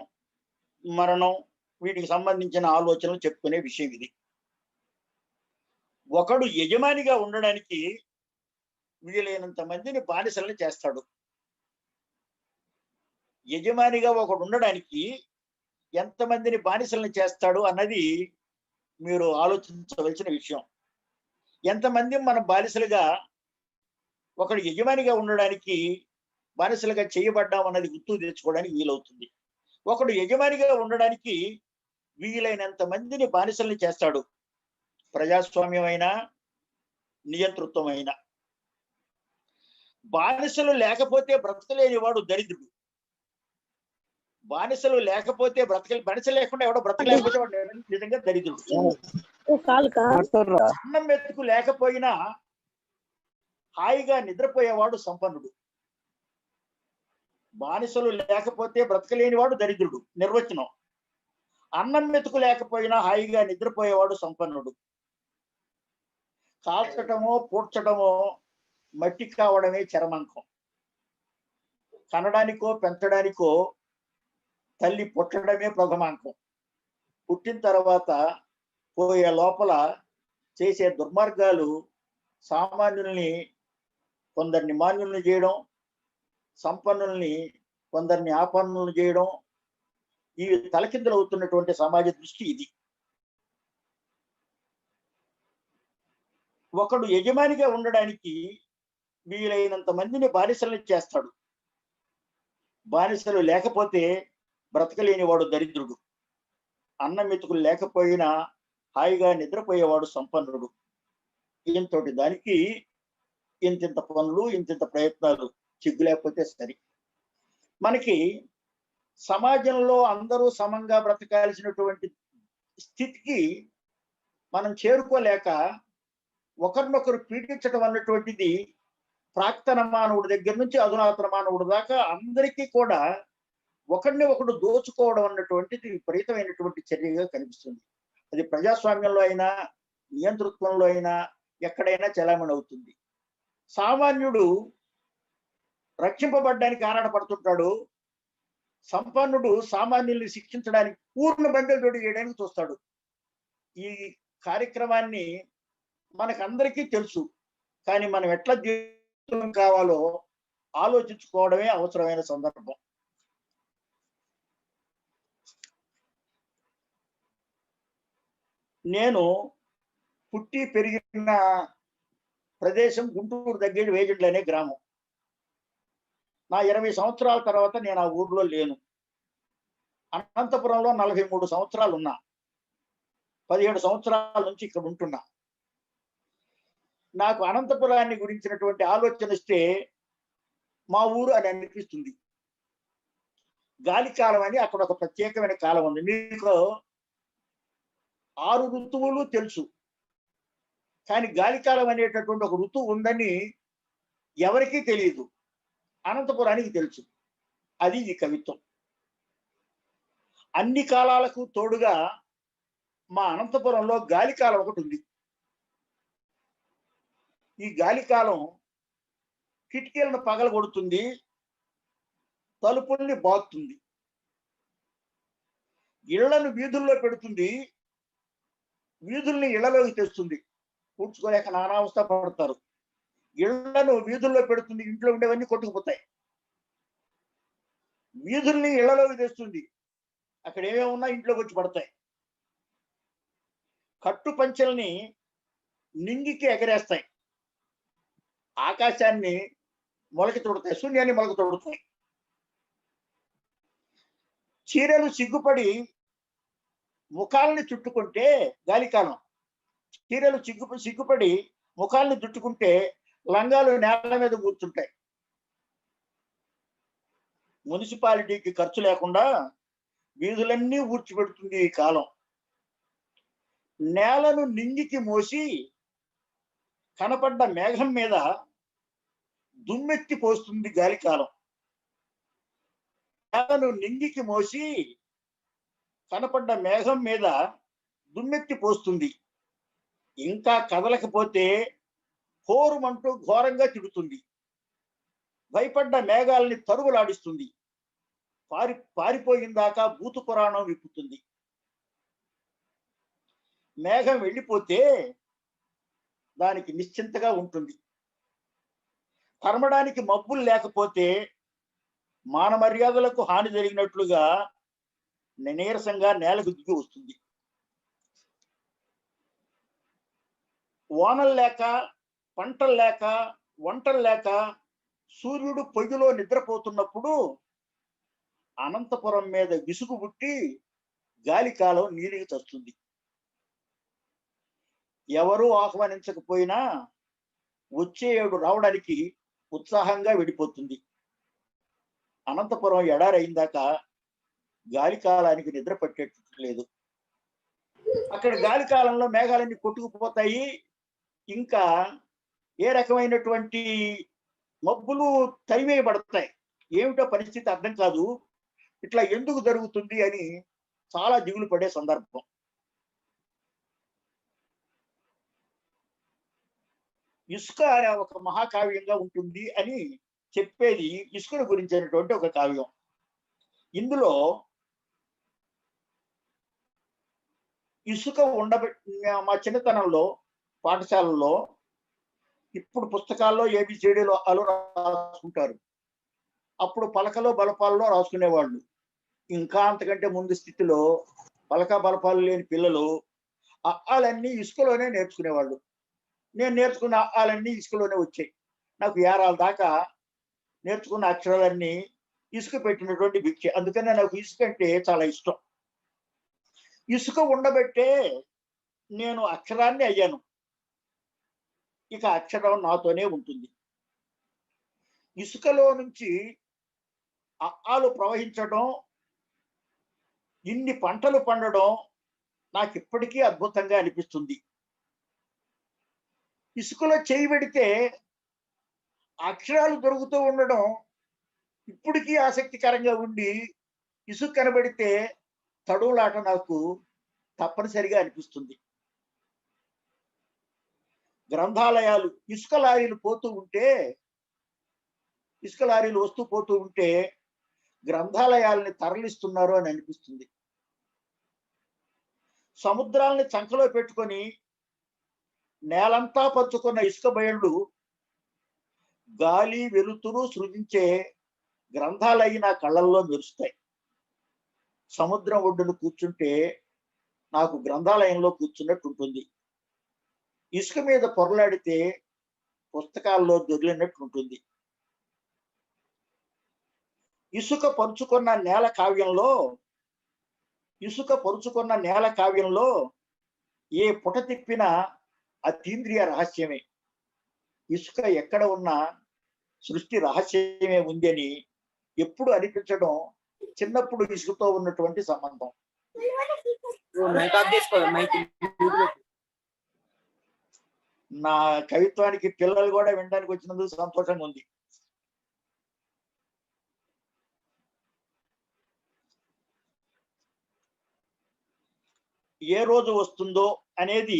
మరణం వీటికి సంబంధించిన ఆలోచనలు చెప్పుకునే విషయం ఇది. ఒకడు యజమానిగా ఉండడానికి వీలైనంత మందిని బానిసల్ని చేస్తాడు. యజమానిగా ఒకడు ఉండడానికి ఎంతమందిని బానిసల్ని చేస్తాడు అన్నది మీరు ఆలోచించవలసిన విషయం. ఎంతమంది మనం బానిసలుగా ఒకడు యజమానిగా ఉండడానికి బానిసలుగా చేయబడ్డాం అన్నది గుర్తు తెచ్చుకోవడానికి వీలవుతుంది. ఒకడు యజమానిగా ఉండడానికి వీలైనంత మందిని బానిసల్ని చేస్తాడు. ప్రజాస్వామ్యం అయినా నియంతృత్వం అయినా. బానిసలు లేకపోతే బ్రతకలేని వాడు దరిద్రుడు. బానిసలు లేకపోతే బానిస లేకుండా ఎవడో బ్రతకలేకపోతే వాడు నిజంగా దరిద్రుడు. అన్నం మెతుకు లేకపోయినా హాయిగా నిద్రపోయేవాడు సంపన్నుడు. బానిసలు లేకపోతే బ్రతకలేని వాడు దరిద్రుడు నిర్వచనం. అన్నం మెతుకు లేకపోయినా హాయిగా నిద్రపోయేవాడు సంపన్నుడు. కాల్చటమో పూడ్చటమో మట్టి కావడమే చరమాంకం. కనడానికో పెంచడానికో తల్లి పుట్టడమే ప్రథమాంకం. పుట్టిన తర్వాత పోయే లోపల చేసే దుర్మార్గాలు సామాన్యుల్ని కొందరిని మాన్యుల్ని చేయడం, సంపన్నుల్ని కొందరిని ఆపన్నులను చేయడం, ఇవి తలకిందులు అవుతున్నటువంటి సమాజ దృష్టి ఇది. ఒకడు యజమానిగా ఉండడానికి వీలైనంత మందిని బానిసల్ని చేస్తాడు. బానిసలు లేకపోతే బ్రతకలేని వాడు దరిద్రుడు. అన్నం మెతుకులు లేకపోయినా హాయిగా నిద్రపోయేవాడు సంపన్నుడు. ఇంతటి దానికి ఇంతింత పనులు ఇంతింత ప్రయత్నాలు చిగ్గు లేకపోతే సరి. మనకి సమాజంలో అందరూ సమంగా బ్రతకాల్సినటువంటి స్థితికి మనం చేరుకోలేక ఒకరినొకరు పీడించడం అన్నటువంటిది ప్రాక్తన మానవుడి దగ్గర నుంచి అధునాతన మానవుడు దాకా అందరికీ కూడా ఒకరిని ఒకడు దోచుకోవడం అన్నటువంటిది విపరీతమైనటువంటి చర్యగా కనిపిస్తుంది. అది ప్రజాస్వామ్యంలో అయినా నియంతృత్వంలో అయినా ఎక్కడైనా చలామణి అవుతుంది. సామాన్యుడు రక్షింపబడ్డానికి ఆరాటపడుతుంటాడు. సంపన్నుడు సామాన్యుల్ని శిక్షించడానికి పూర్ణ బందెలతోటి చేయడానికి చూస్తాడు. ఈ కార్యక్రమాన్ని మనకందరికీ తెలుసు. కానీ మనం ఎట్లా జీవితం కావాలో ఆలోచించుకోవడమే అవసరమైన సందర్భం. నేను పుట్టి పెరిగిన ప్రదేశం గుంటూరు దగ్గర వేజెడ్లు అనే గ్రామం. నా 20 సంవత్సరాల తర్వాత నేను ఆ ఊర్లో లేను. అనంతపురంలో 43 సంవత్సరాలు ఉన్నా. 17 సంవత్సరాల నుంచి ఇక్కడ ఉంటున్నా. నాకు అనంతపురాన్ని గురించినటువంటి ఆలోచన ఇస్తే మా ఊరు అని అనిపిస్తుంది. గాలి కాలం అని అక్కడ ఒక ప్రత్యేకమైన కాలం ఉంది. మీకు 6 ఋతువులు తెలుసు, కానీ గాలి కాలం అనేటటువంటి ఒక ఋతువు ఉందని ఎవరికీ తెలియదు. అనంతపురానికి తెలుసు. అది ఈ కవిత్వం. అన్ని కాలాలకు తోడుగా మా అనంతపురంలో గాలి కాలం ఒకటి ఉంది. ఈ గాలి కాలం కిటికీలను పగలగొడుతుంది, తలుపుల్ని బాగుతుంది, ఇళ్లను వీధుల్లో పెడుతుంది, వీధుల్ని ఇళ్లలోకి తెస్తుంది. కూర్చుకోలేక నానావస్థ పడతారు. ఇళ్లను వీధుల్లో పెడుతుంది, ఇంట్లో ఉండేవన్నీ కొట్టుకుపోతాయి. వీధుల్ని ఇళ్లలోకి తెస్తుంది, అక్కడ ఏమేమి ఉన్నా ఇంట్లోకి వచ్చి పడతాయి. కట్టు పంచెల్ని నింగికి ఎగరేస్తాయి, ఆకాశాన్ని మొలక తొడుతాయి, శూన్యాన్ని మొలక తొడుతాయి. చీరలు సిగ్గుపడి ముఖాలని చుట్టుకుంటే గాలికాలం, చీరలు సిగ్గుపడి ముఖాలని చుట్టుకుంటే లంగాలు నేల మీద కూర్చుంటాయి. మున్సిపాలిటీకి ఖర్చు లేకుండా వీధులన్నీ ఊడ్చిపెడుతుంది ఈ కాలం. నేలను నింగికి మోసి కనపడ్డ మేఘం మీద దుమ్మెత్తి పోస్తుంది గాలికాలం. నేలను నింగికి మోసి కనపడ్డ మేఘం మీద దుమ్మెత్తి పోస్తుంది. ఇంకా కదలకపోతే హోరుమంటూ ఘోరంగా తిడుతుంది. భయపడ్డ మేఘాలని తరువులాడిస్తుంది. పారిపోయిందాకా భూతు పురాణం విప్పుతుంది. మేఘం వెళ్ళిపోతే దానికి నిశ్చింతగా ఉంటుంది. తరమడానికి మబ్బులు లేకపోతే మాన మర్యాదలకు హాని జరిగినట్లుగా నీరసంగా నేలకు దిగి వస్తుంది. వానలు లేక, పంటలు లేక, వంటలు లేక సూర్యుడు పొయ్యిలో నిద్రపోతున్నప్పుడు అనంతపురం మీద విసుగు పుట్టి గాలికాలం నీలిగి చస్తుంది. ఎవరూ ఆహ్వానించకపోయినా వచ్చే ఏడు రావడానికి ఉత్సాహంగా వెళ్ళిపోతుంది. అనంతపురం ఎడారైందాక గాలికాలానికి నిద్ర పట్టేటట్టు లేదు. అక్కడ గాలికాలంలో మేఘాలన్నీ కొట్టుకుపోతాయి. ఇంకా ఏ రకమైనటువంటి మబ్బులు తరివేయబడతాయి. ఏమిటో పరిస్థితి అర్థం కాదు. ఇట్లా ఎందుకు జరుగుతుంది అని చాలా దిగులు పడే సందర్భం. ఇసుక అనే ఒక మహాకావ్యంగా ఉంటుంది అని చెప్పేది ఇసుకను గురించినటువంటి ఒక కావ్యం. ఇందులో ఇసుక మా చిన్నతనంలో పాఠశాలలో, ఇప్పుడు పుస్తకాల్లో ఏబిసిడీలో అలు రాసుకుంటారు, అప్పుడు పలకలో బలపాలలో రాసుకునేవాళ్ళు. ఇంకా అంతకంటే ముందు స్థితిలో పలక బలపాలు లేని పిల్లలు అన్నీ ఇసుకలోనే నేర్చుకునేవాళ్ళు. నేను నేర్చుకున్న అన్నీ ఇసుకలోనే వచ్చాయి. నాకు ఏరాల దాకా నేర్చుకున్న అక్షరాలన్నీ ఇసుక పెట్టినటువంటి భిక్ష. అందుకనే నాకు ఇసుక అంటే చాలా ఇష్టం. ఇసుక ఉండబట్టే నేను అక్షరాన్ని అయ్యాను. ఇక అక్షరం నాతోనే ఉంటుంది. ఇసుకలో నుంచి అలు ప్రవహించడం, ఇన్ని పంటలు పండడం నాకు ఇప్పటికీ అద్భుతంగా అనిపిస్తుంది. ఇసుకలో చేయి పెడితే అక్షరాలు దొరుకుతూ ఉండడం ఇప్పటికీ ఆసక్తికరంగా ఉండి, ఇసుక కనబడితే తడువులాట నాకు తప్పనిసరిగా అనిపిస్తుంది. గ్రంథాలయాలు ఇసుక లారీలు వస్తూ పోతూ ఉంటే గ్రంథాలయాలని తరలిస్తున్నారు అని అనిపిస్తుంది. సముద్రాలని చంకలో పెట్టుకొని నేలంతా పంచుకున్న ఇసుక బయళ్ళు గాలి వెలుతురు సృజించే గ్రంథాలయ్యి నా కళ్ళల్లో మెరుస్తాయి. సముద్రం ఒడ్డును కూర్చుంటే నాకు గ్రంథాలయంలో కూర్చున్నట్టు ఉంటుంది. ఇసుక మీద పొరలాడితే పుస్తకాల్లో దొరికినట్టు ఉంటుంది. ఇసుక పరుచుకున్న నేల కావ్యంలో ఏ పుట తిప్పినా అతీంద్రియ రహస్యమే. ఇసుక ఎక్కడ ఉన్నా సృష్టి రహస్యమే ఉంది అని ఎప్పుడు అనిపించడం చిన్నప్పుడు ఇసుకతో ఉన్నటువంటి సంబంధం. నా కవిత్వానికి పిల్లలు కూడా వినడానికి వచ్చినందుకు సంతోషంగా ఉంది. ఏ రోజు వస్తుందో అనేది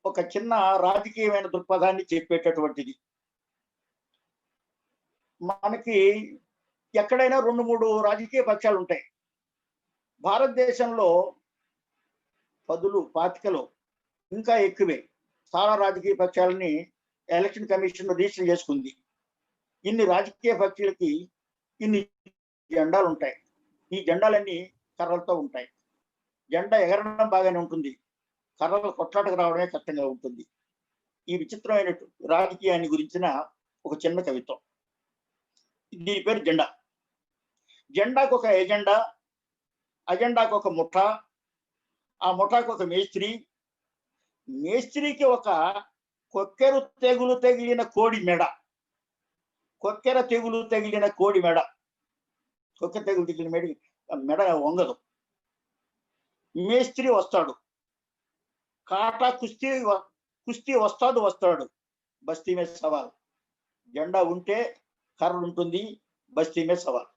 ఒక చిన్న రాజకీయమైన దృక్పథాన్ని చెప్పేటటువంటిది. మనకి ఎక్కడైనా 2-3 రాజకీయ పక్షాలు ఉంటాయి. భారతదేశంలో 10, 25 ఇంకా ఎక్కువే చాలా రాజకీయ పక్షాలని ఎలక్షన్ కమిషన్ రిజిస్టర్ చేసుకుంది. ఇన్ని రాజకీయ పక్షాలకి ఇన్ని జెండాలు ఉంటాయి. ఈ జెండాలన్నీ కర్రలతో ఉంటాయి. జెండా ఎగరడం బాగానే ఉంటుంది, కర్రలు కొట్లాటకు రావడమే కష్టంగా ఉంటుంది. ఈ విచిత్రమైన రాజకీయాన్ని గురించిన ఒక చిన్న కవిత్వం. దీని పేరు జెండా. జెండాకు ఒక ఎజెండా, అజెండాకు ఒక ముఠ, ఆ ముఠాకు ఒక మేస్త్రి, మేస్త్రికి ఒక కొక్కెర తెగులు తగిలిన కోడి మెడ, కొక్కెర తెగులు తగిలిన కోడి మెడ, కొక్కెర తెగులు తగిలిన మెడ వంగదు. మేస్త్రి వస్తాడు, కాటా కుస్తీ వస్తాడు, బస్తీ మీద సవాల్. జెండా ఉంటే కర్ర ఉంటుంది, బస్తీ మీద సవాల్.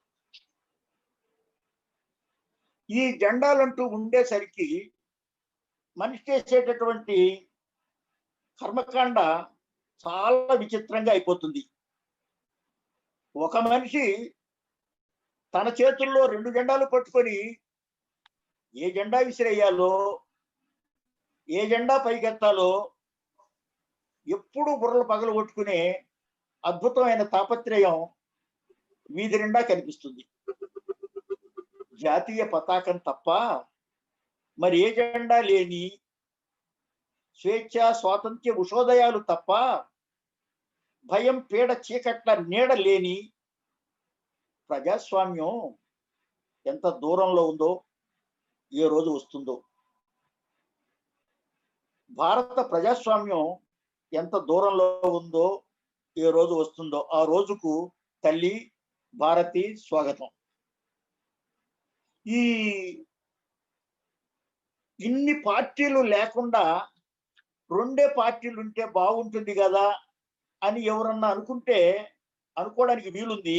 ఈ జెండాలంటూ ఉండేసరికి మనిషి చేసేటటువంటి కర్మకాండ చాలా విచిత్రంగా అయిపోతుంది. ఒక మనిషి తన చేతుల్లో 2 జెండాలు పట్టుకొని ఏ జెండా విసిరేయాలో, ఏ జెండా పైకెత్తాలో ఎప్పుడు బుర్రలు పగలు కొట్టుకునే అద్భుతమైన తాపత్రయం వీధి నిండా కనిపిస్తుంది. జాతీయ పతాకం తప్ప మరి ఏ జెండా లేని, స్వేచ్ఛ స్వాతంత్ర్య ఉషోదయాలు తప్ప భయం పీడ చీకట్ల నీడ లేని ప్రజాస్వామ్యం ఎంత దూరంలో ఉందో, ఏ రోజు వస్తుందో. భారత ప్రజాస్వామ్యం ఎంత దూరంలో ఉందో, ఏ రోజు వస్తుందో. ఆ రోజుకు తల్లి భారతి స్వాగతం. ఇన్ని పార్టీలు లేకుండా 2 పార్టీలు ఉంటే బాగుంటుంది కదా అని ఎవరన్నా అనుకోవడానికి వీలుంది.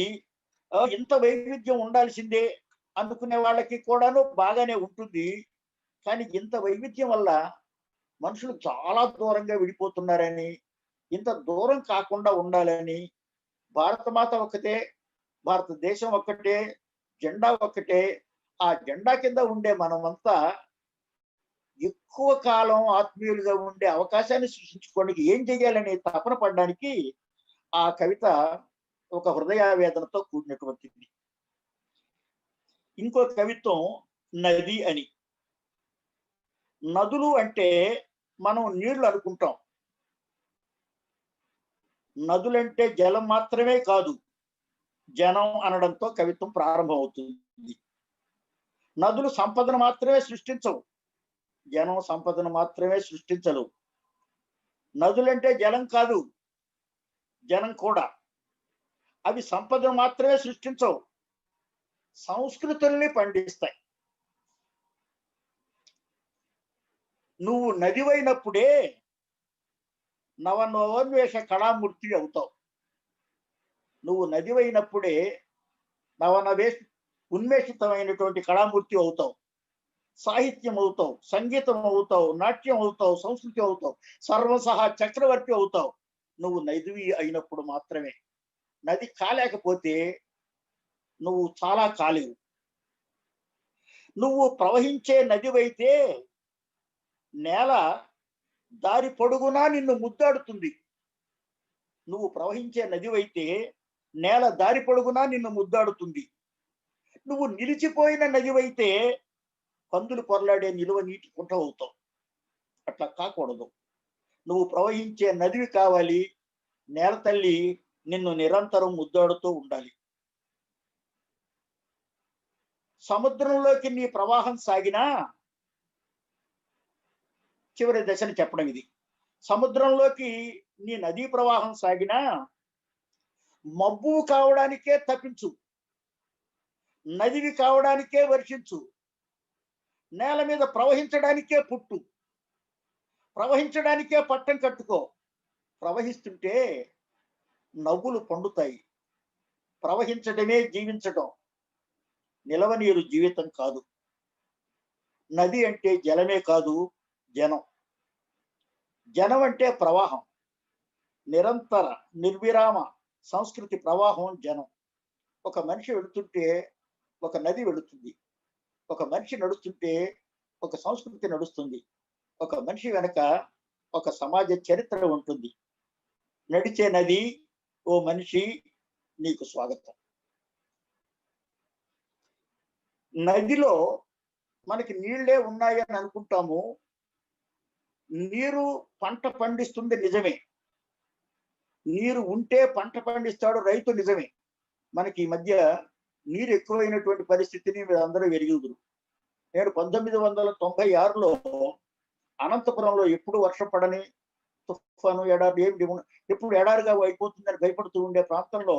ఇంత వైవిధ్యం ఉండాల్సిందే అనుకునే వాళ్ళకి కూడాను బాగానే ఉంటుంది. కానీ ఇంత వైవిధ్యం వల్ల మనుషులు చాలా దూరంగా విడిపోతున్నారని, ఇంత దూరం కాకుండా ఉండాలని, భారతమాత ఒక్కటే, భారతదేశం ఒక్కటే, జెండా ఒక్కటే, ఆ జెండా కింద ఉండే మనమంతా ఎక్కువ కాలం ఆత్మీయులుగా ఉండే అవకాశాన్ని సృష్టించుకోవడానికి ఏం చేయాలని తపన పడడానికి ఆ కవిత ఒక హృదయావేదనతో కూడినటువంటిది. ఇంకో కవిత్వం నది అని. నదులు అంటే మనం నీళ్లు అనుకుంటాం. నదులంటే జలం మాత్రమే కాదు, జనం అనడంతో కవిత్వం ప్రారంభం అవుతుంది. నదులు సంపదను మాత్రమే సృష్టించవు, జనం సంపదను మాత్రమే సృష్టించరు. నదులంటే జలం కాదు, జనం కూడా. అవి సంపదను మాత్రమే సృష్టించవు, సంస్కృతుల్ని పండిస్తాయి. నువ్వు నదివైనప్పుడే నవనవోన్వేష కళామూర్తి అవుతావు. నువ్వు నదివైనప్పుడే ఉన్మేషితమైనటువంటి కళామూర్తి అవుతావు. సాహిత్యం అవుతావు, సంగీతం అవుతావు, నాట్యం అవుతావు, సంస్కృతి అవుతావు, సర్వం సహా చక్రవర్తి అవుతావు. నువ్వు నదివి అయినప్పుడు మాత్రమే. నది కాలేకపోతే నువ్వు చాలా కాలేవు. నువ్వు ప్రవహించే నదివైతే నేల దారి పొడుగునా నిన్ను ముద్దాడుతుంది. నువ్వు ప్రవహించే నదివైతే నేల దారి పొడుగునా నిన్ను ముద్దాడుతుంది. నువ్వు నిలిచిపోయిన నదివైతే పందులు పొరలాడే నిలువ నీటి కుంట అవుతావు. అట్లా కాకూడదు. నువ్వు ప్రవహించే నదివి కావాలి. నేల తల్లి నిన్ను నిరంతరం ముద్దాడుతూ ఉండాలి. సముద్రంలోకి నీ ప్రవాహం సాగినా, చివరి దశని చెప్పడం ఇది, సముద్రంలోకి నీ నదీ ప్రవాహం సాగినా మబ్బు కావడానికే తప్పించు. నదివి కావడానికే వర్షించు, నేల మీద ప్రవహించడానికే పుట్టు, ప్రవహించడానికే పట్టం కట్టుకో. ప్రవహిస్తుంటే నవ్వులు పండుతాయి. ప్రవహించడమే జీవించడం, నిలవనీరు జీవితం కాదు. నది అంటే జలమే కాదు, జనం. జనం అంటే ప్రవాహం, నిరంతర నిర్విరామ సంస్కృతి ప్రవాహం జనం. ఒక మనిషి వెళుతుంటే ఒక నది వెళుతుంది, ఒక మనిషి నడుస్తుంటే ఒక సంస్కృతి నడుస్తుంది, ఒక మనిషి వెనక ఒక సమాజ చరిత్ర ఉంటుంది. నడిచే నది, ఓ మనిషి, నీకు స్వాగతం. నదిలో మనకి నీళ్లే ఉన్నాయని అనుకుంటాము. నీరు పంట పండిస్తుంది నిజమే, నీరు ఉంటే పంట పండిస్తాడు రైతు నిజమే. మనకి ఈ మధ్య నీరు ఎక్కువైనటువంటి పరిస్థితిని మీరు అందరూ ఎరుగుదురు. నేను 1996లో అనంతపురంలో ఎప్పుడు వర్షం పడని, తుఫాను, ఎడారి ఎప్పుడు ఎడారిగా అయిపోతుందని భయపడుతూ ఉండే ప్రాంతంలో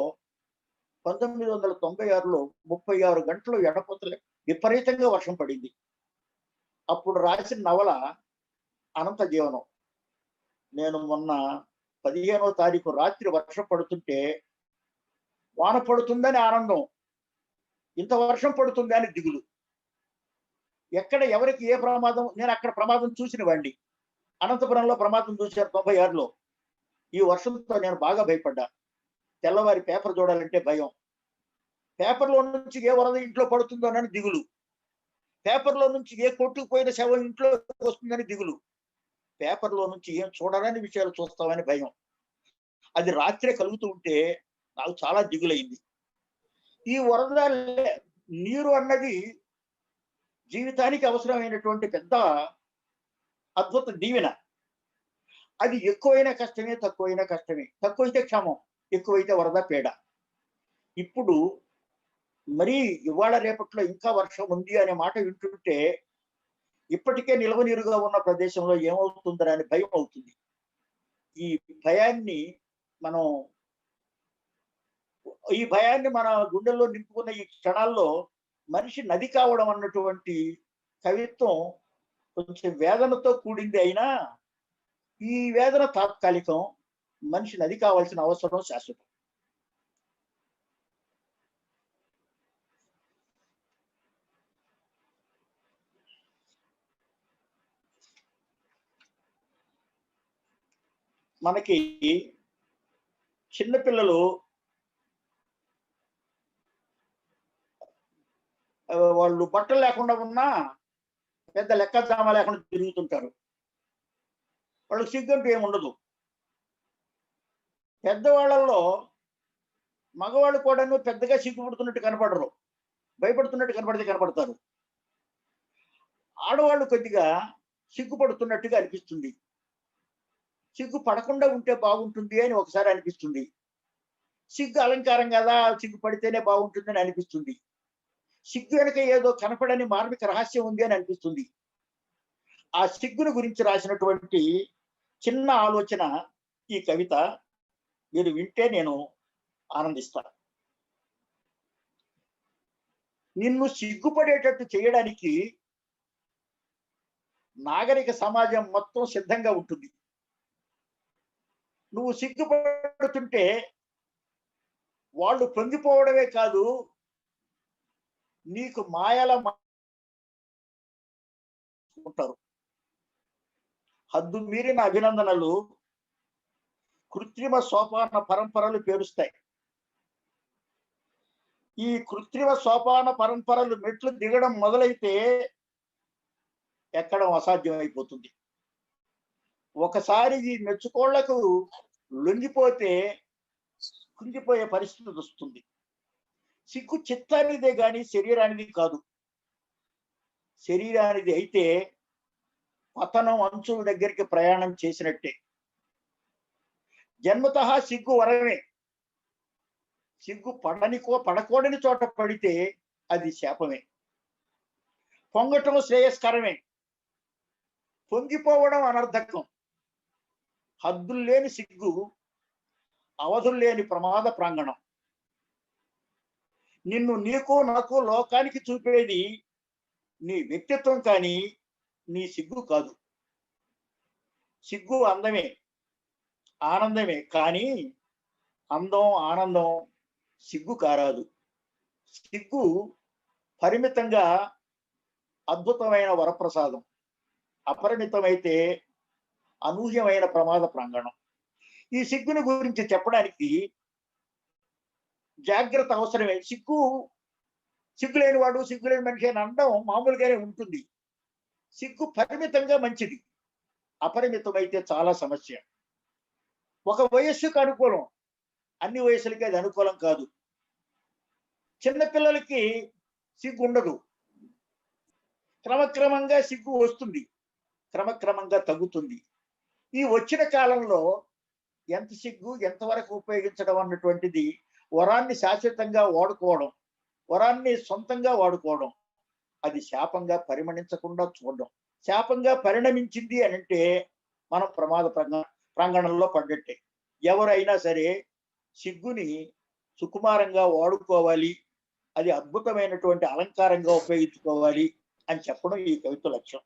1996లో 36 గంటలు ఎడపోతలే విపరీతంగా వర్షం పడింది. అప్పుడు రాసిన నవల అనంత జీవనం. నేను మొన్న 15వ తారీఖు రాత్రి వర్షం పడుతుంటే వాన పడుతుందని ఆనందం, ఇంత వర్షం పడుతుంది అని దిగులు. ఎక్కడ ఎవరికి ఏ ప్రమాదం, నేను అక్కడ ప్రమాదం చూసిన వాడిని. అనంతపురంలో ప్రమాదం చూశారు 96లో. ఈ వర్షంతో నేను బాగా భయపడ్డా. తెల్లవారి పేపర్ చూడాలంటే భయం. పేపర్లో నుంచి ఏ వరద ఇంట్లో పడుతుందోనని దిగులు. పేపర్లో నుంచి ఏ కొట్టుకుపోయిన శవం ఇంట్లో వస్తుందని దిగులు. పేపర్లో నుంచి ఏం చూడాలని విషయాలు చూస్తామని భయం. అది రాత్రే కలుగుతూ ఉంటే నాకు చాలా దిగులైంది. ఈ వరద నీరు అన్నది జీవితానికి అవసరమైనటువంటి పెద్ద అద్భుత దీవెన. అది ఎక్కువైనా కష్టమే, తక్కువైనా కష్టమే. తక్కువైతే క్షమం, ఎక్కువైతే వరద పీడ. ఇప్పుడు మరీ ఇవాళ రేపట్లో ఇంకా వర్షం ఉంది అనే మాట వింటుంటే ఇప్పటికే నిల్వ నీరుగా ఉన్న ప్రదేశంలో ఏమవుతుందని అని భయం అవుతుంది. ఈ భయాన్ని మన గుండెల్లో నింపుకున్న ఈ క్షణాల్లో మనిషి నది కావడం అన్నటువంటి కవిత్వం కొంచెం వేదనతో కూడింది. అయినా ఈ వేదన తాత్కాలికం, మనిషి నది కావాల్సిన అవసరం శాశ్వతం. మనకి చిన్నపిల్లలు వాళ్ళు బట్టలు లేకుండా ఉన్నా పెద్ద లెక్కజామా లేకుండా తిరుగుతుంటారు. వాళ్ళకి సిగ్గంటూ ఏముండదు. పెద్దవాళ్ళల్లో మగవాళ్ళు కూడాను పెద్దగా సిగ్గుపడుతున్నట్టు కనపడరు, భయపడుతున్నట్టు కనపడతారు. ఆడవాళ్ళు కొద్దిగా సిగ్గుపడుతున్నట్టుగా అనిపిస్తుంది. సిగ్గు పడకుండా ఉంటే బాగుంటుంది అని ఒకసారి అనిపిస్తుంది. సిగ్గు అలంకారం కదా, సిగ్గు పడితేనే బాగుంటుంది అని అనిపిస్తుంది. సిగ్గు వెనక ఏదో కనపడని మార్మిక రహస్యం ఉంది అని అనిపిస్తుంది. ఆ సిగ్గును గురించి రాసినటువంటి చిన్న ఆలోచన ఈ కవిత. మీరు వింటే నేను ఆనందిస్తాను. నిన్ను సిగ్గుపడేటట్టు చేయడానికి నాగరిక సమాజం మొత్తం సిద్ధంగా ఉంటుంది. నువ్వు సిగ్గుపడుతుంటే వాళ్ళు పొంగిపోవడమే కాదు, నీకు మాయల ఉంటారు. హద్దు మీరిన అభినందనలు కృత్రిమ సోపాన పరంపరలు పేరుస్తాయి. ఈ కృత్రిమ సోపాన పరంపరలు మెట్లు దిగడం మొదలైతే ఎక్కడం అసాధ్యం అయిపోతుంది. ఒకసారి ఈ మెచ్చుకోళ్లకు లొంగిపోతే కుంగిపోయే పరిస్థితి వస్తుంది. సిగ్గు చిత్తానిదే గాని శరీరానిది కాదు. శరీరానిది అయితే పతనం అంచుల దగ్గరికి ప్రయాణం చేసినట్టే. జన్మతః సిగ్గు వరమే. సిగ్గు పడకూడని చోట పడితే అది శాపమే. పొంగటం శ్రేయస్కరమే, పొంగిపోవడం అనర్థకం. హద్దులు లేని సిగ్గు అవధులు లేని ప్రమాద ప్రాంగణం. నిన్ను నీకు నాకు లోకానికి చూపేది నీ వ్యక్తిత్వం కానీ నీ సిగ్గు కాదు. సిగ్గు అందమే, ఆనందమే, కానీ అందం ఆనందం సిగ్గు కారాదు. సిగ్గు పరిమితంగా అద్భుతమైన వరప్రసాదం, అపరిమితమైతే అనూహ్యమైన ప్రమాద ప్రాంగణం. ఈ సిగ్గుని గురించి చెప్పడానికి జాగ్రత్త అవసరమే. సిగ్గులేని వాడు సిగ్గులేని మనిషి అని అనడం మామూలుగానే ఉంటుంది. సిగ్గు పరిమితంగా మంచిది, అపరిమితమైతే చాలా సమస్య. ఒక వయస్సుకు అనుకూలం, అన్ని వయసులకి అది అనుకూలం కాదు. చిన్నపిల్లలకి సిగ్గు ఉండదు, క్రమక్రమంగా సిగ్గు వస్తుంది, క్రమక్రమంగా తగ్గుతుంది. ఈ వచ్చిన కాలంలో ఎంత సిగ్గు ఎంతవరకు ఉపయోగించడం అన్నటువంటిది వరాన్ని శాశ్వతంగా వాడుకోవడం, వరాన్ని సొంతంగా వాడుకోవడం, అది శాపంగా పరిమణించకుండా చూడడం. శాపంగా పరిణమించింది అని అంటే మనం ప్రమాద ప్రాంగణంలో పడ్డట్టే. ఎవరైనా సరే సిగ్గుని సుకుమారంగా వాడుకోవాలి, అది అద్భుతమైనటువంటి అలంకారంగా ఉపయోగించుకోవాలి అని చెప్పడం ఈ కవిత లక్ష్యం.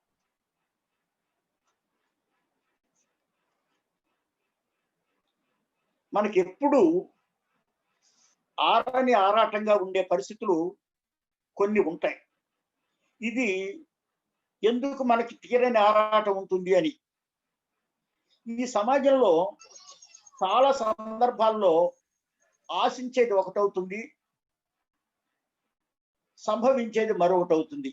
మనకి ఎప్పుడు ఆరని ఆరాటంగా ఉండే పరిస్థితులు కొన్ని ఉంటాయి. ఇది ఎందుకు మనకి తీరని ఆరాటం ఉంటుంది అని. ఈ సమాజంలో చాలా సందర్భాల్లో ఆశించేది ఒకటవుతుంది, సంభవించేది మరొకటి అవుతుంది.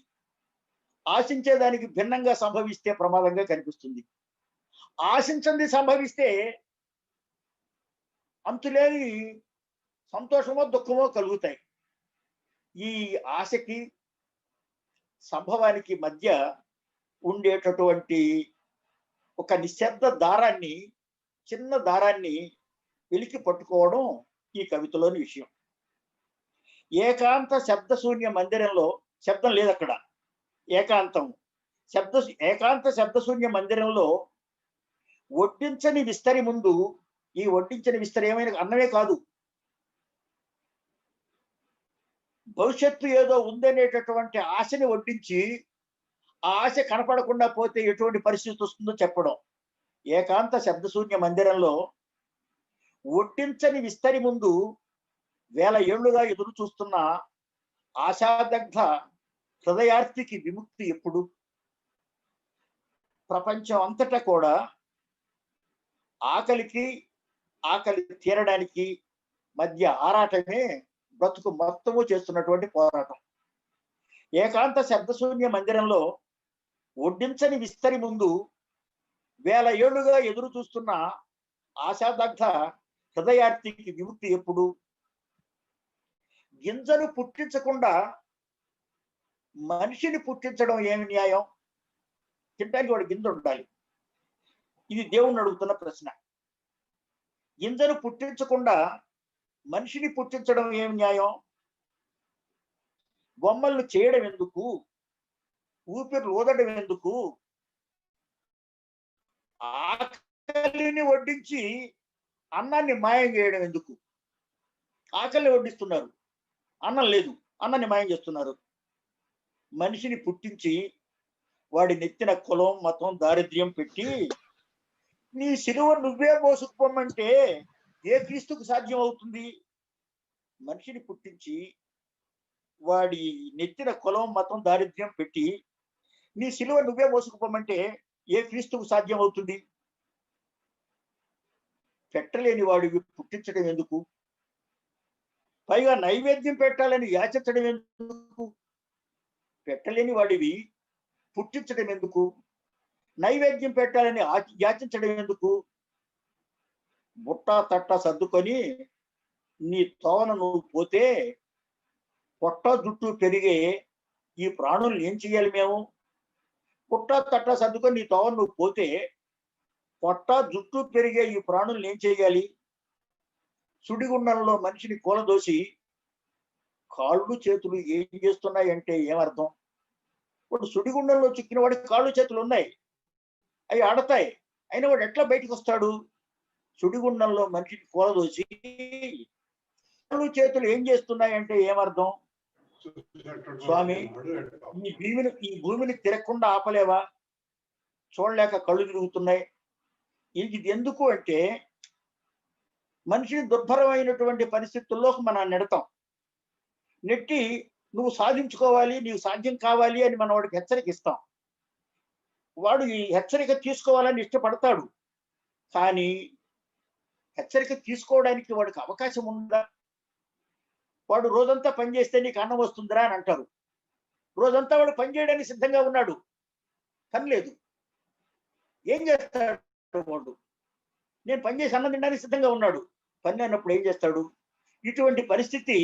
ఆశించేదానికి భిన్నంగా సంభవిస్తే ప్రమాదంగా కనిపిస్తుంది. ఆశించింది సంభవిస్తే అంతులేని సంతోషమో దుఃఖమో కలుగుతాయి. ఈ ఆశకి సంభవానికి మధ్య ఉండేటటువంటి ఒక నిశ్శబ్ద దారాన్ని, చిన్న దారాన్ని వెలికి పట్టుకోవడం ఈ కవితలోని విషయం. ఏకాంత శబ్దశూన్య మందిరంలో, శబ్దం లేదు అక్కడ, ఏకాంతం. ఏకాంత శబ్దశూన్య మందిరంలో వడ్డించని విస్తరి ముందు, ఈ వడ్డించని విస్తరి ఏమైనా అన్నమే కాదు, భవిష్యత్తు ఏదో ఉందనేటటువంటి ఆశని వడ్డించి ఆ ఆశ కనపడకుండా పోతే ఎటువంటి పరిస్థితి వస్తుందో చెప్పడం. ఏకాంత శబ్దశూన్య మందిరంలో వడ్డించని విస్తరి ముందు వేల ఏళ్లుగా ఎదురు చూస్తున్న ఆశాదగ్ధ హృదయార్థికి విముక్తి ఎప్పుడు? ప్రపంచం అంతటా కూడా ఆకలి తీరడానికి మధ్య ఆరాటమే బ్రతుకు మొత్తము చేస్తున్నటువంటి పోరాటం. ఏకాంత శబ్దశూన్య మందిరంలో వడ్డించని విస్తరి ముందు వేల ఏళ్లుగా ఎదురు చూస్తున్న ఆశాదగ్ధ హృదయార్థికి విముక్తి ఎప్పుడు? గింజను పుట్టించకుండా మనిషిని పుట్టించడం ఏమి న్యాయం? తింటానికి వాడు గింజ ఉండాలి. ఇది దేవుణ్ణి అడుగుతున్న ప్రశ్న. గింజను పుట్టించకుండా మనిషిని పుట్టించడం ఏమి న్యాయం? బొమ్మలను చేయడం ఎందుకు? ఊపిరి ఊదడం ఎందుకు? ఆకలిని వడ్డించి అన్నాన్ని మాయం చేయడం ఎందుకు? ఆకలిని వడ్డిస్తున్నారు, అన్నం లేదు, అన్నాన్ని మాయం చేస్తున్నారు. మనిషిని పుట్టించి వాడి నెత్తిన కులం మతం దారిద్ర్యం పెట్టి నీ సిలువ నువ్వే మోసుకుపోమంటే ఏ క్రీస్తుకు సాధ్యం అవుతుంది? మనిషిని పుట్టించి వాడి నెత్తిన కులం మతం దారిద్ర్యం పెట్టి నీ సిలువ నువ్వే మోసుకుపోమంటే ఏ క్రీస్తుకు సాధ్యం అవుతుంది? పెట్టలేని వాడివి పుట్టించడం ఎందుకు? పైగా నైవేద్యం పెట్టాలని యాచించడం ఎందుకు? పెట్టలేని వాడివి పుట్టించడం ఎందుకు? నైవేద్యం పెట్టాలని యాచించడం ఎందుకు? బుట్ట తట్ట సర్దుకొని నీ తోవన నువ్వు పోతే పొట్ట జుట్టు పెరిగే ఈ ప్రాణుల్ని ఏం చెయ్యాలి మేము? పుట్ట తట్ట సర్దుకొని నీ తోవన నువ్వు పోతే పొట్ట జుట్టు పెరిగే ఈ ప్రాణుల్ని ఏం చేయాలి? సుడిగుండంలో మనిషిని కూలదోసి కాళ్ళు చేతులు ఏం చేస్తున్నాయి అంటే ఏమర్థం? ఇప్పుడు సుడిగుండంలో చిక్కిన వాడికి కాళ్ళు చేతులు ఉన్నాయి, అవి ఆడతాయి, అయినా వాడు ఎట్లా బయటకు వస్తాడు? సుడిగుండంలో మనిషిని కూలదోసి కాళ్ళు చేతులు ఏం చేస్తున్నాయంటే ఏమర్థం? స్వామి, ఈ భూమిని తిరగకుండా ఆపలేవా? చూడలేక కళ్ళు తిరుగుతున్నాయి. ఇది ఎందుకు అంటే మనిషిని దుర్భరమైనటువంటి పరిస్థితుల్లోకి మనం నెడతాం. నెట్టి నువ్వు సాధించుకోవాలి, నీకు సాధ్యం కావాలి అని మన వాడికి హెచ్చరిక ఇస్తాం. వాడు ఈ హెచ్చరిక తీసుకోవాలని ఇష్టపడతాడు. కానీ హెచ్చరిక తీసుకోవడానికి వాడికి అవకాశం ఉందా? వాడు రోజంతా పనిచేస్తే నీకు అన్నం వస్తుందిరా అని అంటారు. రోజంతా వాడు పని చేయడానికి సిద్ధంగా ఉన్నాడు, పని లేదు. ఏం చేస్తాడు వాడు? నేను పని చేసి అన్నం తినడానికి సిద్ధంగా ఉన్నాడు, పని అయినప్పుడు ఏం చేస్తాడు? ఇటువంటి పరిస్థితి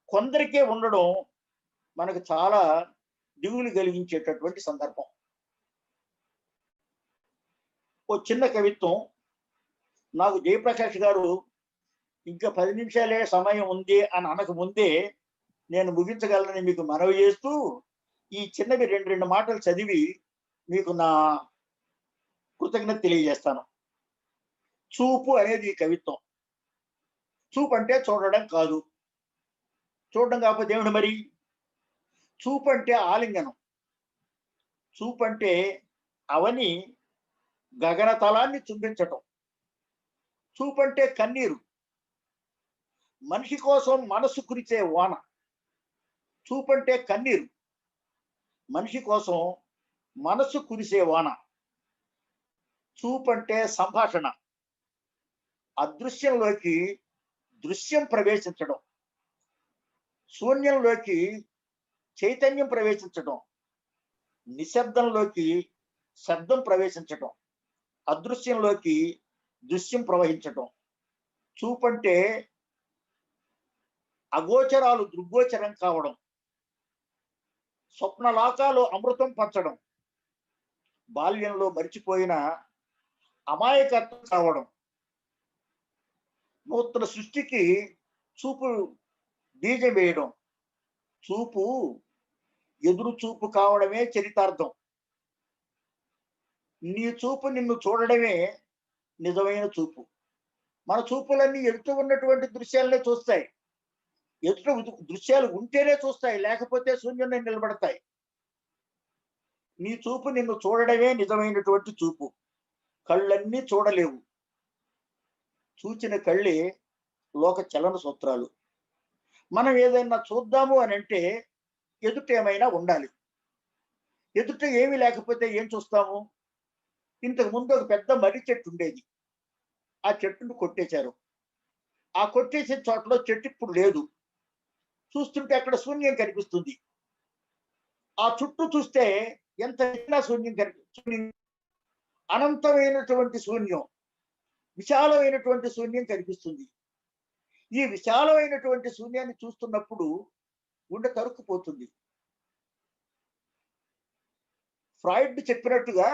కొందరికే ఉండడం మనకు చాలా దిగులు కలిగించేటటువంటి సందర్భం. ఓ చిన్న కవిత్వం. నాకు జయప్రకాష్ గారు ఇంకా 10 నిమిషాలే సమయం ఉంది అని అనక ముందే నేను ముగించగలనని మీకు మనవి చేస్తూ ఈ చిన్నవి రెండు మాటలు చదివి మీకు నా కృతజ్ఞత తెలియజేస్తాను. చూపు అనేది కవిత్వం. చూపు అంటే చూడడం కాదు. చూడడం కాకపోతే ఏమిటి మరి? చూపు అంటే ఆలింగనం. చూపు అంటే అవని గగనతలాన్ని చుంబించటం. చూపు అంటే కన్నీరు, మనిషి కోసం మనసు కురిచే వాన. చూపు అంటే కన్నీరు, మనిషి కోసం మనసు కురిసే వాన. చూపు అంటే సంభాషణ, అదృశ్యంలోకి దృశ్యం ప్రవేశించడం, శూన్యంలోకి చైతన్యం ప్రవేశించడం, నిశ్శబ్దంలోకి శబ్దం ప్రవేశించడం, అదృశ్యంలోకి దృశ్యం ప్రవహించడం. చూపంటే అగోచరాలు దృగ్గోచరం కావడం, స్వప్నలాకాలు అమృతం పంచడం, బాల్యంలో మరిచిపోయిన అమాయకత్వం కావడం, నూతన సృష్టికి చూపు బీజం వేయడం. చూపు ఎదురు చూపు కావడమే చరితార్థం. నీ చూపు నిన్ను చూడడమే నిజమైన చూపు. మన చూపులన్నీ ఎదుట ఉన్నటువంటి దృశ్యాలనే చూస్తాయి. ఎదుట దృశ్యాలు ఉంటేనే చూస్తాయి, లేకపోతే శూన్యంగా నిలబడతాయి. నీ చూపు నిన్ను చూడడమే నిజమైనటువంటి చూపు. కళ్ళన్నీ చూడలేవు, చూచిన కళ్ళే లోక చలన సూత్రాలు. మనం ఏదైనా చూద్దాము అని అంటే ఎదుట ఏమైనా ఉండాలి. ఎదుట ఏమీ లేకపోతే ఏం చూస్తాము? ఇంతకు ముందు ఒక పెద్ద మర్రి చెట్టు ఉండేది. ఆ చెట్టును కొట్టేశారు. ఆ కొట్టేసిన చోటలో చెట్టు ఇప్పుడు లేదు. చూస్తుంటే అక్కడ శూన్యం కనిపిస్తుంది. ఆ చుట్టూ చూస్తే ఎంత శూన్యం కనిపిస్తుంది. అనంతమైనటువంటి శూన్యం, విశాలమైనటువంటి శూన్యం కనిపిస్తుంది. ఈ విశాలమైనటువంటి శూన్యాన్ని చూస్తున్నప్పుడు గుండె తరుక్కుపోతుంది. ఫ్రాయిడ్ చెప్పినట్టుగా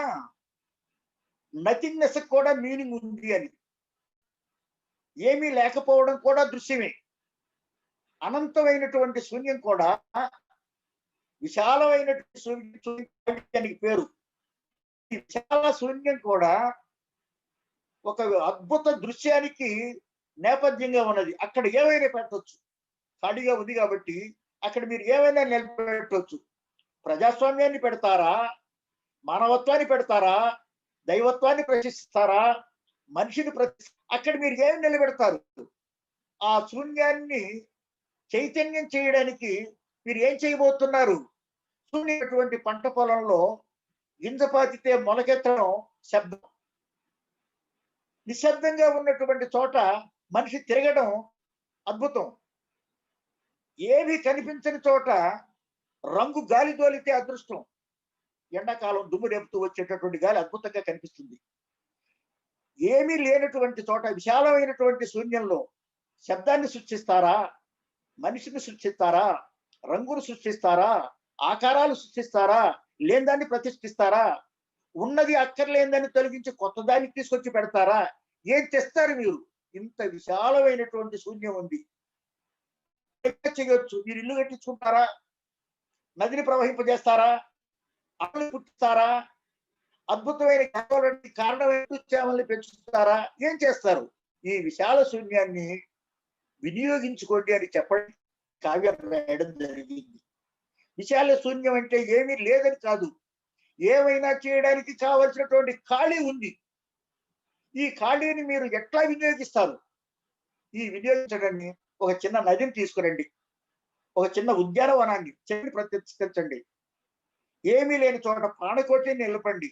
నథింగ్నెస్ కూడా మీనింగ్ ఉంది అని. ఏమీ లేకపోవడం కూడా దృశ్యమే. అనంతమైనటువంటి శూన్యం కూడా విశాలమైనటువంటి శూన్యానికి పేరు. ఈ విశాల శూన్యం కూడా ఒక అద్భుత దృశ్యానికి నేపథ్యంగా ఉన్నది. అక్కడ ఏమైనా పెట్టవచ్చు, ఖాళీగా ఉంది కాబట్టి అక్కడ మీరు ఏమైనా నిలబెట్టవచ్చు. ప్రజాస్వామ్యాన్ని పెడతారా, మానవత్వాన్ని పెడతారా, దైవత్వాన్ని ప్రశ్నిస్తారా, మనిషిని అక్కడ మీరు ఏమి నిలబెడతారు? ఆ శూన్యాన్ని చైతన్యం చేయడానికి మీరు ఏం చేయబోతున్నారు? శూన్యటువంటి పంట పొలంలో గింజ పాతితే మొలకెత్తడం శబ్దం. నిశ్శబ్దంగా ఉన్నటువంటి చోట మనిషి తిరగడం అద్భుతం. ఏవి కనిపించని చోట రంగు గాలి తోలితే అదృష్టం. ఎండాకాలం దుమ్ము రేపుతూ వచ్చేటటువంటి గాలి అద్భుతంగా కనిపిస్తుంది. ఏమీ లేనటువంటి చోట విశాలమైనటువంటి శూన్యంలో శబ్దాన్ని సృష్టిస్తారా, మనిషిని సృష్టిస్తారా, రంగును సృష్టిస్తారా, ఆకారాలు సృష్టిస్తారా, లేని దాన్ని ప్రతిష్ఠిస్తారా, ఉన్నది అక్కర్లేదని తొలగించి కొత్త దాన్ని తీసుకొచ్చి పెడతారా? ఏం తెస్తారు మీరు? ఇంత విశాలమైనటువంటి శూన్యం ఉంది. చేయొచ్చు. మీరు ఇల్లు కట్టించుకుంటారా? నదిని ప్రవహింపజేస్తారా? అమలు పుట్టిస్తారా? అద్భుతమైన కారణమైన చేమల్ని పెంచుతారా? ఏం చేస్తారు? ఈ విశాల శూన్యాన్ని వినియోగించుకోండి అని చెప్పడం కావ్యం రాయడం జరిగింది. విశాల శూన్యం అంటే ఏమీ లేదని కాదు, ఏమైనా చేయడానికి కావలసినటువంటి ఖాళీ ఉంది. ఈ ఖాళీని మీరు ఎట్లా వినియోగిస్తారు? ఈ వినియోగించడాన్ని ఒక చిన్న నదిని తీసుకురండి, ఒక చిన్న ఉద్యానవనాన్ని చెట్టు ప్రతిష్ఠించండి, ఏమీ లేని చోట ప్రాణకోటిని నిలపండి.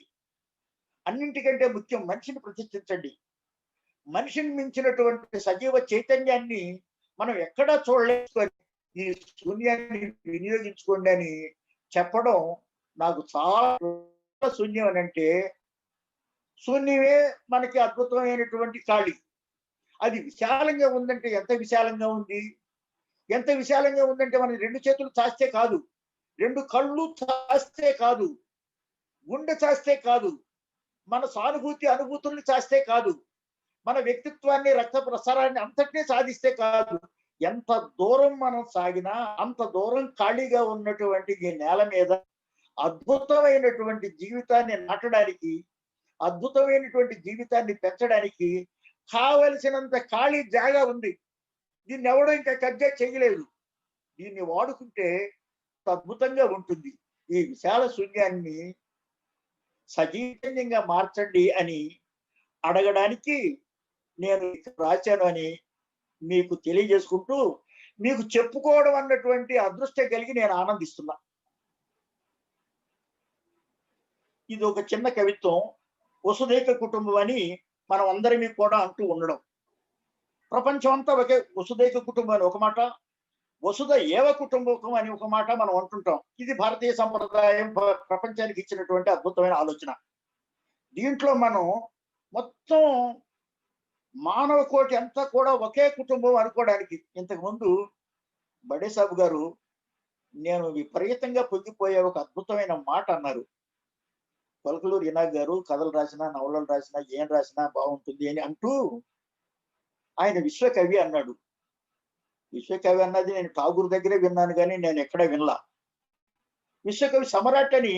అన్నింటికంటే ముఖ్యం మనిషిని ప్రతిష్ఠించండి. మనిషిని మించినటువంటి సజీవ చైతన్యాన్ని మనం ఎక్కడా చూడలేదు. ఈ శూన్యాన్ని వినియోగించుకోండి అని చెప్పడం నాకు చాలా శూన్యం అని అంటే, శూన్యమే మనకి అద్భుతమైనటువంటి ఖాళీ. అది విశాలంగా ఉందంటే ఎంత విశాలంగా ఉంది, ఎంత విశాలంగా ఉందంటే మనం 2 చేతులు చాస్తే కాదు, 2 కళ్ళు చాస్తే కాదు, గుండె చాస్తే కాదు, మన సానుభూతి అనుభూతుల్ని చాస్తే కాదు, మన వ్యక్తిత్వాన్ని రక్త ప్రసారాన్ని అంతటినీ సాధిస్తే కాదు, ఎంత దూరం మనం సాగినా అంత దూరం ఖాళీగా ఉన్నటువంటి ఈ నేల మీద అద్భుతమైనటువంటి జీవితాన్ని నాటడానికి, అద్భుతమైనటువంటి జీవితాన్ని పెంచడానికి కావలసినంత ఖాళీ జాగా ఉంది. దీన్ని ఎవడో ఇంకా కబ్జా చేయలేదు. దీన్ని వాడుకుంటే అద్భుతంగా ఉంటుంది. ఈ విశాల శూన్యాన్ని సజీవంగా మార్చండి అని అడగడానికి నేను రాశాను అని మీకు తెలియజేసుకుంటూ, మీకు చెప్పుకోవడం అన్నటువంటి అదృష్టం కలిగి నేను ఆనందిస్తున్నా. ఇది ఒక చిన్న కవిత్వం. వసుదైక కుటుంబం అని మనం అందరినీ కూడా అంటూ ఉండడం. ప్రపంచం అంతా ఒకే వసుదైక కుటుంబం అని ఒక మాట, వసుధ ఏవ కుటుంబకం అని ఒక మాట మనం అంటుంటాం. ఇది భారతీయ సంప్రదాయం ప్రపంచానికి ఇచ్చినటువంటి అద్భుతమైన ఆలోచన. దీంట్లో మనం మొత్తం మానవ కోటి అంతా కూడా ఒకే కుటుంబం అనుకోవడానికి, ఇంతకుముందు బడే సాబు గారు నేను విపరీతంగా పొంగిపోయే ఒక అద్భుతమైన మాట అన్నారు. పలుకులూరు ఇనాక్ గారు కథలు రాసినా, నవలలు రాసినా, ఏం రాసినా బాగుంటుంది అని అంటూ ఆయన విశ్వకవి అన్నాడు. విశ్వకవి అన్నది నేను ఠాగూర్ దగ్గరే విన్నాను, కానీ నేను ఎక్కడ వినలా. విశ్వకవి సమ్రాట్ అని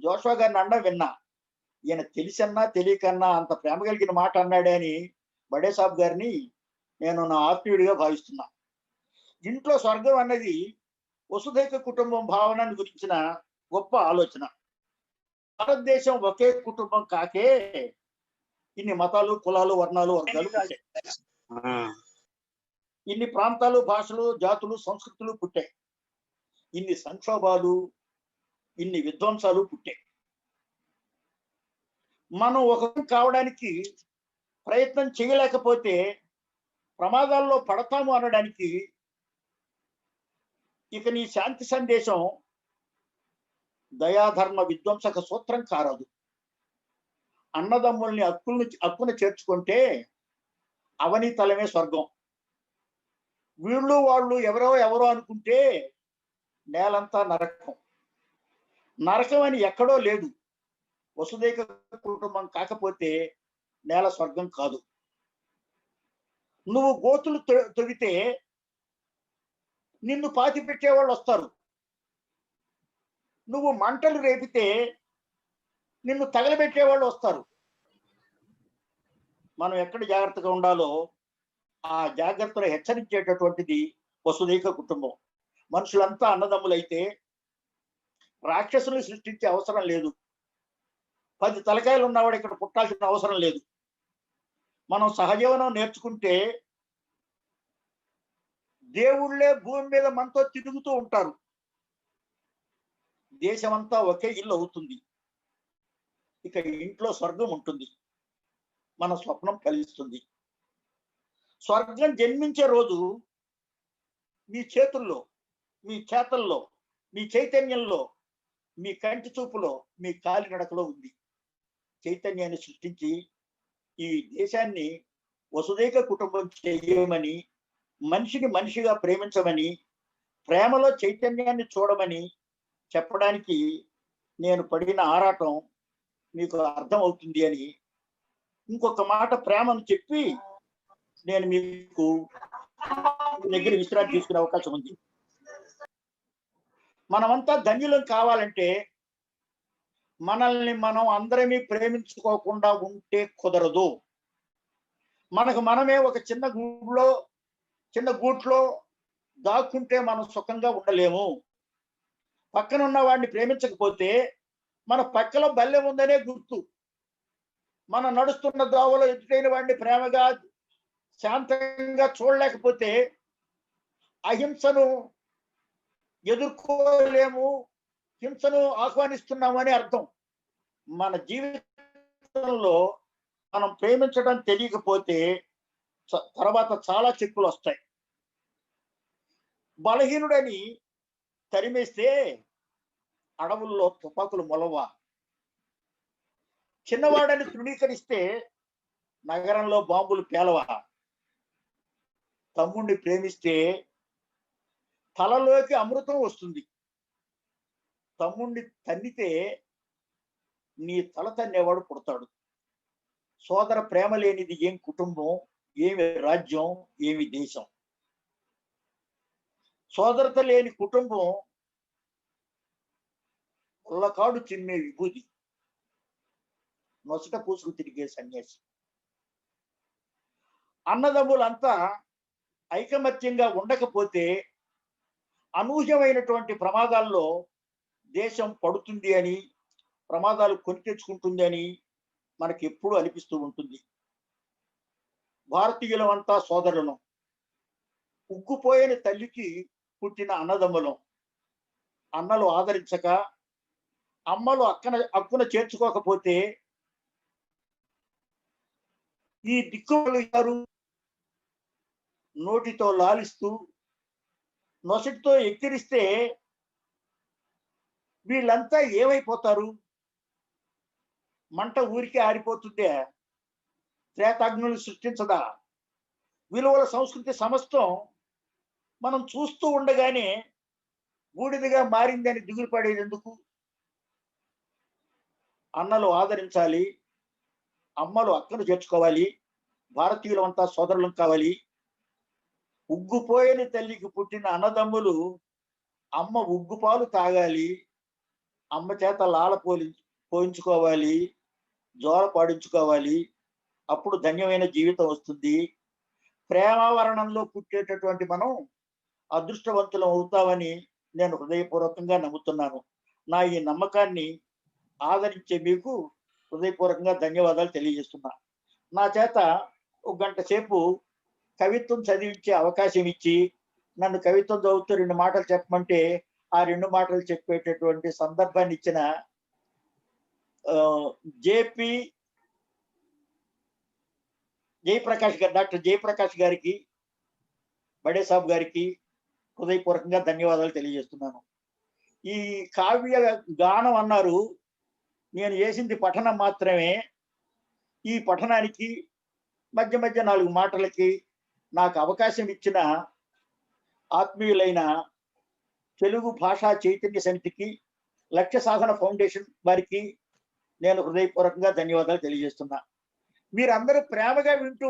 జోషువా గారిని అన్నా విన్నా. ఈయన తెలిసన్నా తెలియకన్నా అంత ప్రేమ కలిగిన మాట అన్నాడే అని బడే సాబ్ గారిని నేను నా ఆత్మీయుడిగా భావిస్తున్నా. ఇంట్లో స్వర్గం అన్నది వసుదైక కుటుంబం భావనని గురించిన గొప్ప ఆలోచన. భారతదేశం ఒకే కుటుంబం కాకే ఇన్ని మతాలు, కులాలు, వర్ణాలు, వర్గాలు పుట్టాయి. ఇన్ని ప్రాంతాలు, భాషలు, జాతులు, సంస్కృతులు పుట్టాయి. ఇన్ని సంక్షోభాలు, ఇన్ని విధ్వంసాలు పుట్టాయి. మనం ఒక కావడానికి ప్రయత్నం చేయలేకపోతే ప్రమాదాల్లో పడతాము అనడానికి ఇక నీ శాంతి సందేశం దయాధర్మ విధ్వంసక సూత్రం కారదు. అన్నదమ్ముల్ని హక్కున చేర్చుకుంటే అవని తలమే స్వర్గం. వీళ్ళు వాళ్ళు ఎవరో అనుకుంటే నేలంతా నరకం. నరకం అని ఎక్కడో లేదు. వసుదైక కుటుంబం కాకపోతే నేల స్వర్గం కాదు. నువ్వు గోతులు తొవితే నిన్ను పాతి పెట్టేవాళ్ళు వస్తారు. నువ్వు మంటలు రేపితే నిన్ను తగలబెట్టేవాళ్ళు వస్తారు. మనం ఎక్కడ జాగ్రత్తగా ఉండాలో ఆ జాగ్రత్తలు హెచ్చరించేటటువంటిది వసుదైక కుటుంబం. మనుషులంతా అన్నదమ్ములైతే రాక్షసులు సృష్టించే అవసరం లేదు. 10 తలకాయలు ఉన్నవాడు ఇక్కడ పుట్టాల్సిన అవసరం లేదు. మనం సహజీవనం నేర్చుకుంటే దేవుళ్ళే భూమి మీద మనతో తిరుగుతూ ఉంటారు. దేశమంతా ఒకే ఇల్లు అవుతుంది. ఇక ఇంట్లో స్వర్గం ఉంటుంది. మన స్వప్నం ఫలిస్తుంది. స్వర్గం జన్మించే రోజు మీ చేతుల్లో, మీ చేతల్లో, మీ చైతన్యంలో, మీ కంటి చూపులో, మీ కాలినడకలో ఉంది. చైతన్యాన్ని సృష్టించి ఈ దేశాన్ని వసుదైక కుటుంబం చేయమని, మనిషిని మనిషిగా ప్రేమించమని, ప్రేమలో చైతన్యాన్ని చూడమని చెప్పడానికి నేను పడిన ఆరాటం మీకు అర్థం అవుతుంది అని ఇంకొక మాట ప్రేమను చెప్పి నేను మీకు దగ్గర విశ్రాంతి తీసుకునే అవకాశం ఉంది. మనమంతా ధన్యులం కావాలంటే మనల్ని మనం అందరమీ ప్రేమించుకోకుండా ఉంటే కుదరదు. మనకు మనమే ఒక చిన్న గూడులో చిన్న గూట్లో దాక్కుంటే మనం సుఖంగా ఉండలేము. పక్కన ఉన్న వాడిని ప్రేమించకపోతే మన పక్కలో బల్లెం ఉందనే గుర్తు. మనం నడుస్తున్న దోవలో ఎదుటైన వాడిని ప్రేమగా శాంతంగా చూడలేకపోతే అహింసను ఎదుర్కోలేము, హింసను ఆహ్వానిస్తున్నామని అర్థం. మన జీవితంలో మనం ప్రేమించడం తెలియకపోతే తర్వాత చాలా చిక్కులు వస్తాయి. బలహీనుడని తరిమేస్తే అడవుల్లో తుపాకులు మొలవా. చిన్నవాడని తృణీకరిస్తే నగరంలో బాంబులు పేలవా. తమ్ముణ్ణి ప్రేమిస్తే తలలోకి అమృతం వస్తుంది. తమ్ముణ్ణి తన్నితే నీ తల తన్నేవాడు పుడతాడు. సోదర ప్రేమ లేనిది ఏం కుటుంబం, ఏమి రాజ్యం, ఏమి దేశం. సోదరత లేని కుటుంబం ఉల్లకాడు చిమ్మే విభూతి, నొసట పూసుకు తిరిగే సన్యాసి. అన్నదమ్ములంతా ఐకమత్యంగా ఉండకపోతే అనూహ్యమైనటువంటి ప్రమాదాల్లో దేశం పడుతుంది అని, ప్రమాదాలు కొని తెచ్చుకుంటుంది అని మనకి ఎప్పుడు అనిపిస్తూ ఉంటుంది. భారతీయులమంతా సోదరులం. ఉక్కుపోయిన తల్లికి పుట్టిన అన్నదమ్ములం. అన్నలు ఆదరించక, అమ్మలు అక్కున చేర్చుకోకపోతే ఈ దిక్కులు గారు నోటితో లాలిస్తూ నొసటితో ఎక్కిరిస్తే వీళ్ళంతా ఏమైపోతారు? మంట ఊరికే ఆరిపోతుందే, త్రేతాగ్నులు సృష్టించదా? విలువల సంస్కృతి సమస్తం మనం చూస్తూ ఉండగానే బూడిదగా మారిందని దిగులు పడేది ఎందుకు? అన్నలు ఆదరించాలి, అమ్మలు అక్కను చేర్చుకోవాలి, భారతీయులు అంతా సోదరులం కావాలి. ఉగ్గుపోయని తల్లికి పుట్టిన అన్నదమ్ములు అమ్మ ఉగ్గుపాలు తాగాలి, అమ్మ చేత లాల పోయించుకోవాలి, జోల పాడించుకోవాలి. అప్పుడు ధన్యమైన జీవితం వస్తుంది. ప్రేమావరణంలో పుట్టేటటువంటి మనం అదృష్టవంతులం అవుతామని నేను హృదయపూర్వకంగా నమ్ముతున్నాను. నా ఈ నమ్మకాన్ని ఆదరించే మీకు హృదయపూర్వకంగా ధన్యవాదాలు తెలియజేస్తున్నా. నా చేత ఒక గంట సేపు కవిత్వం చదివించే అవకాశం ఇచ్చి నన్ను కవిత్వం చదువుతూ 2 మాటలు చెప్పమంటే ఆ 2 మాటలు చెప్పేటటువంటి సందర్భాన్ని ఇచ్చిన డాక్టర్ జయప్రకాష్ గారికి, బడే సాబ్ గారికి హృదయపూర్వకంగా ధన్యవాదాలు తెలియజేస్తున్నాను. ఈ కావ్య గానం అన్నారు, నేను చేసింది పఠనం మాత్రమే. ఈ పఠనానికి మధ్య మధ్య 4 మాటలకి నాకు అవకాశం ఇచ్చిన ఆత్మీయులైన తెలుగు భాషా చైతన్య సమితికి, లక్ష్య సాధన ఫౌండేషన్ వారికి నేను హృదయపూర్వకంగా ధన్యవాదాలు తెలియజేస్తున్నా. మీరందరూ ప్రేమగా వింటూ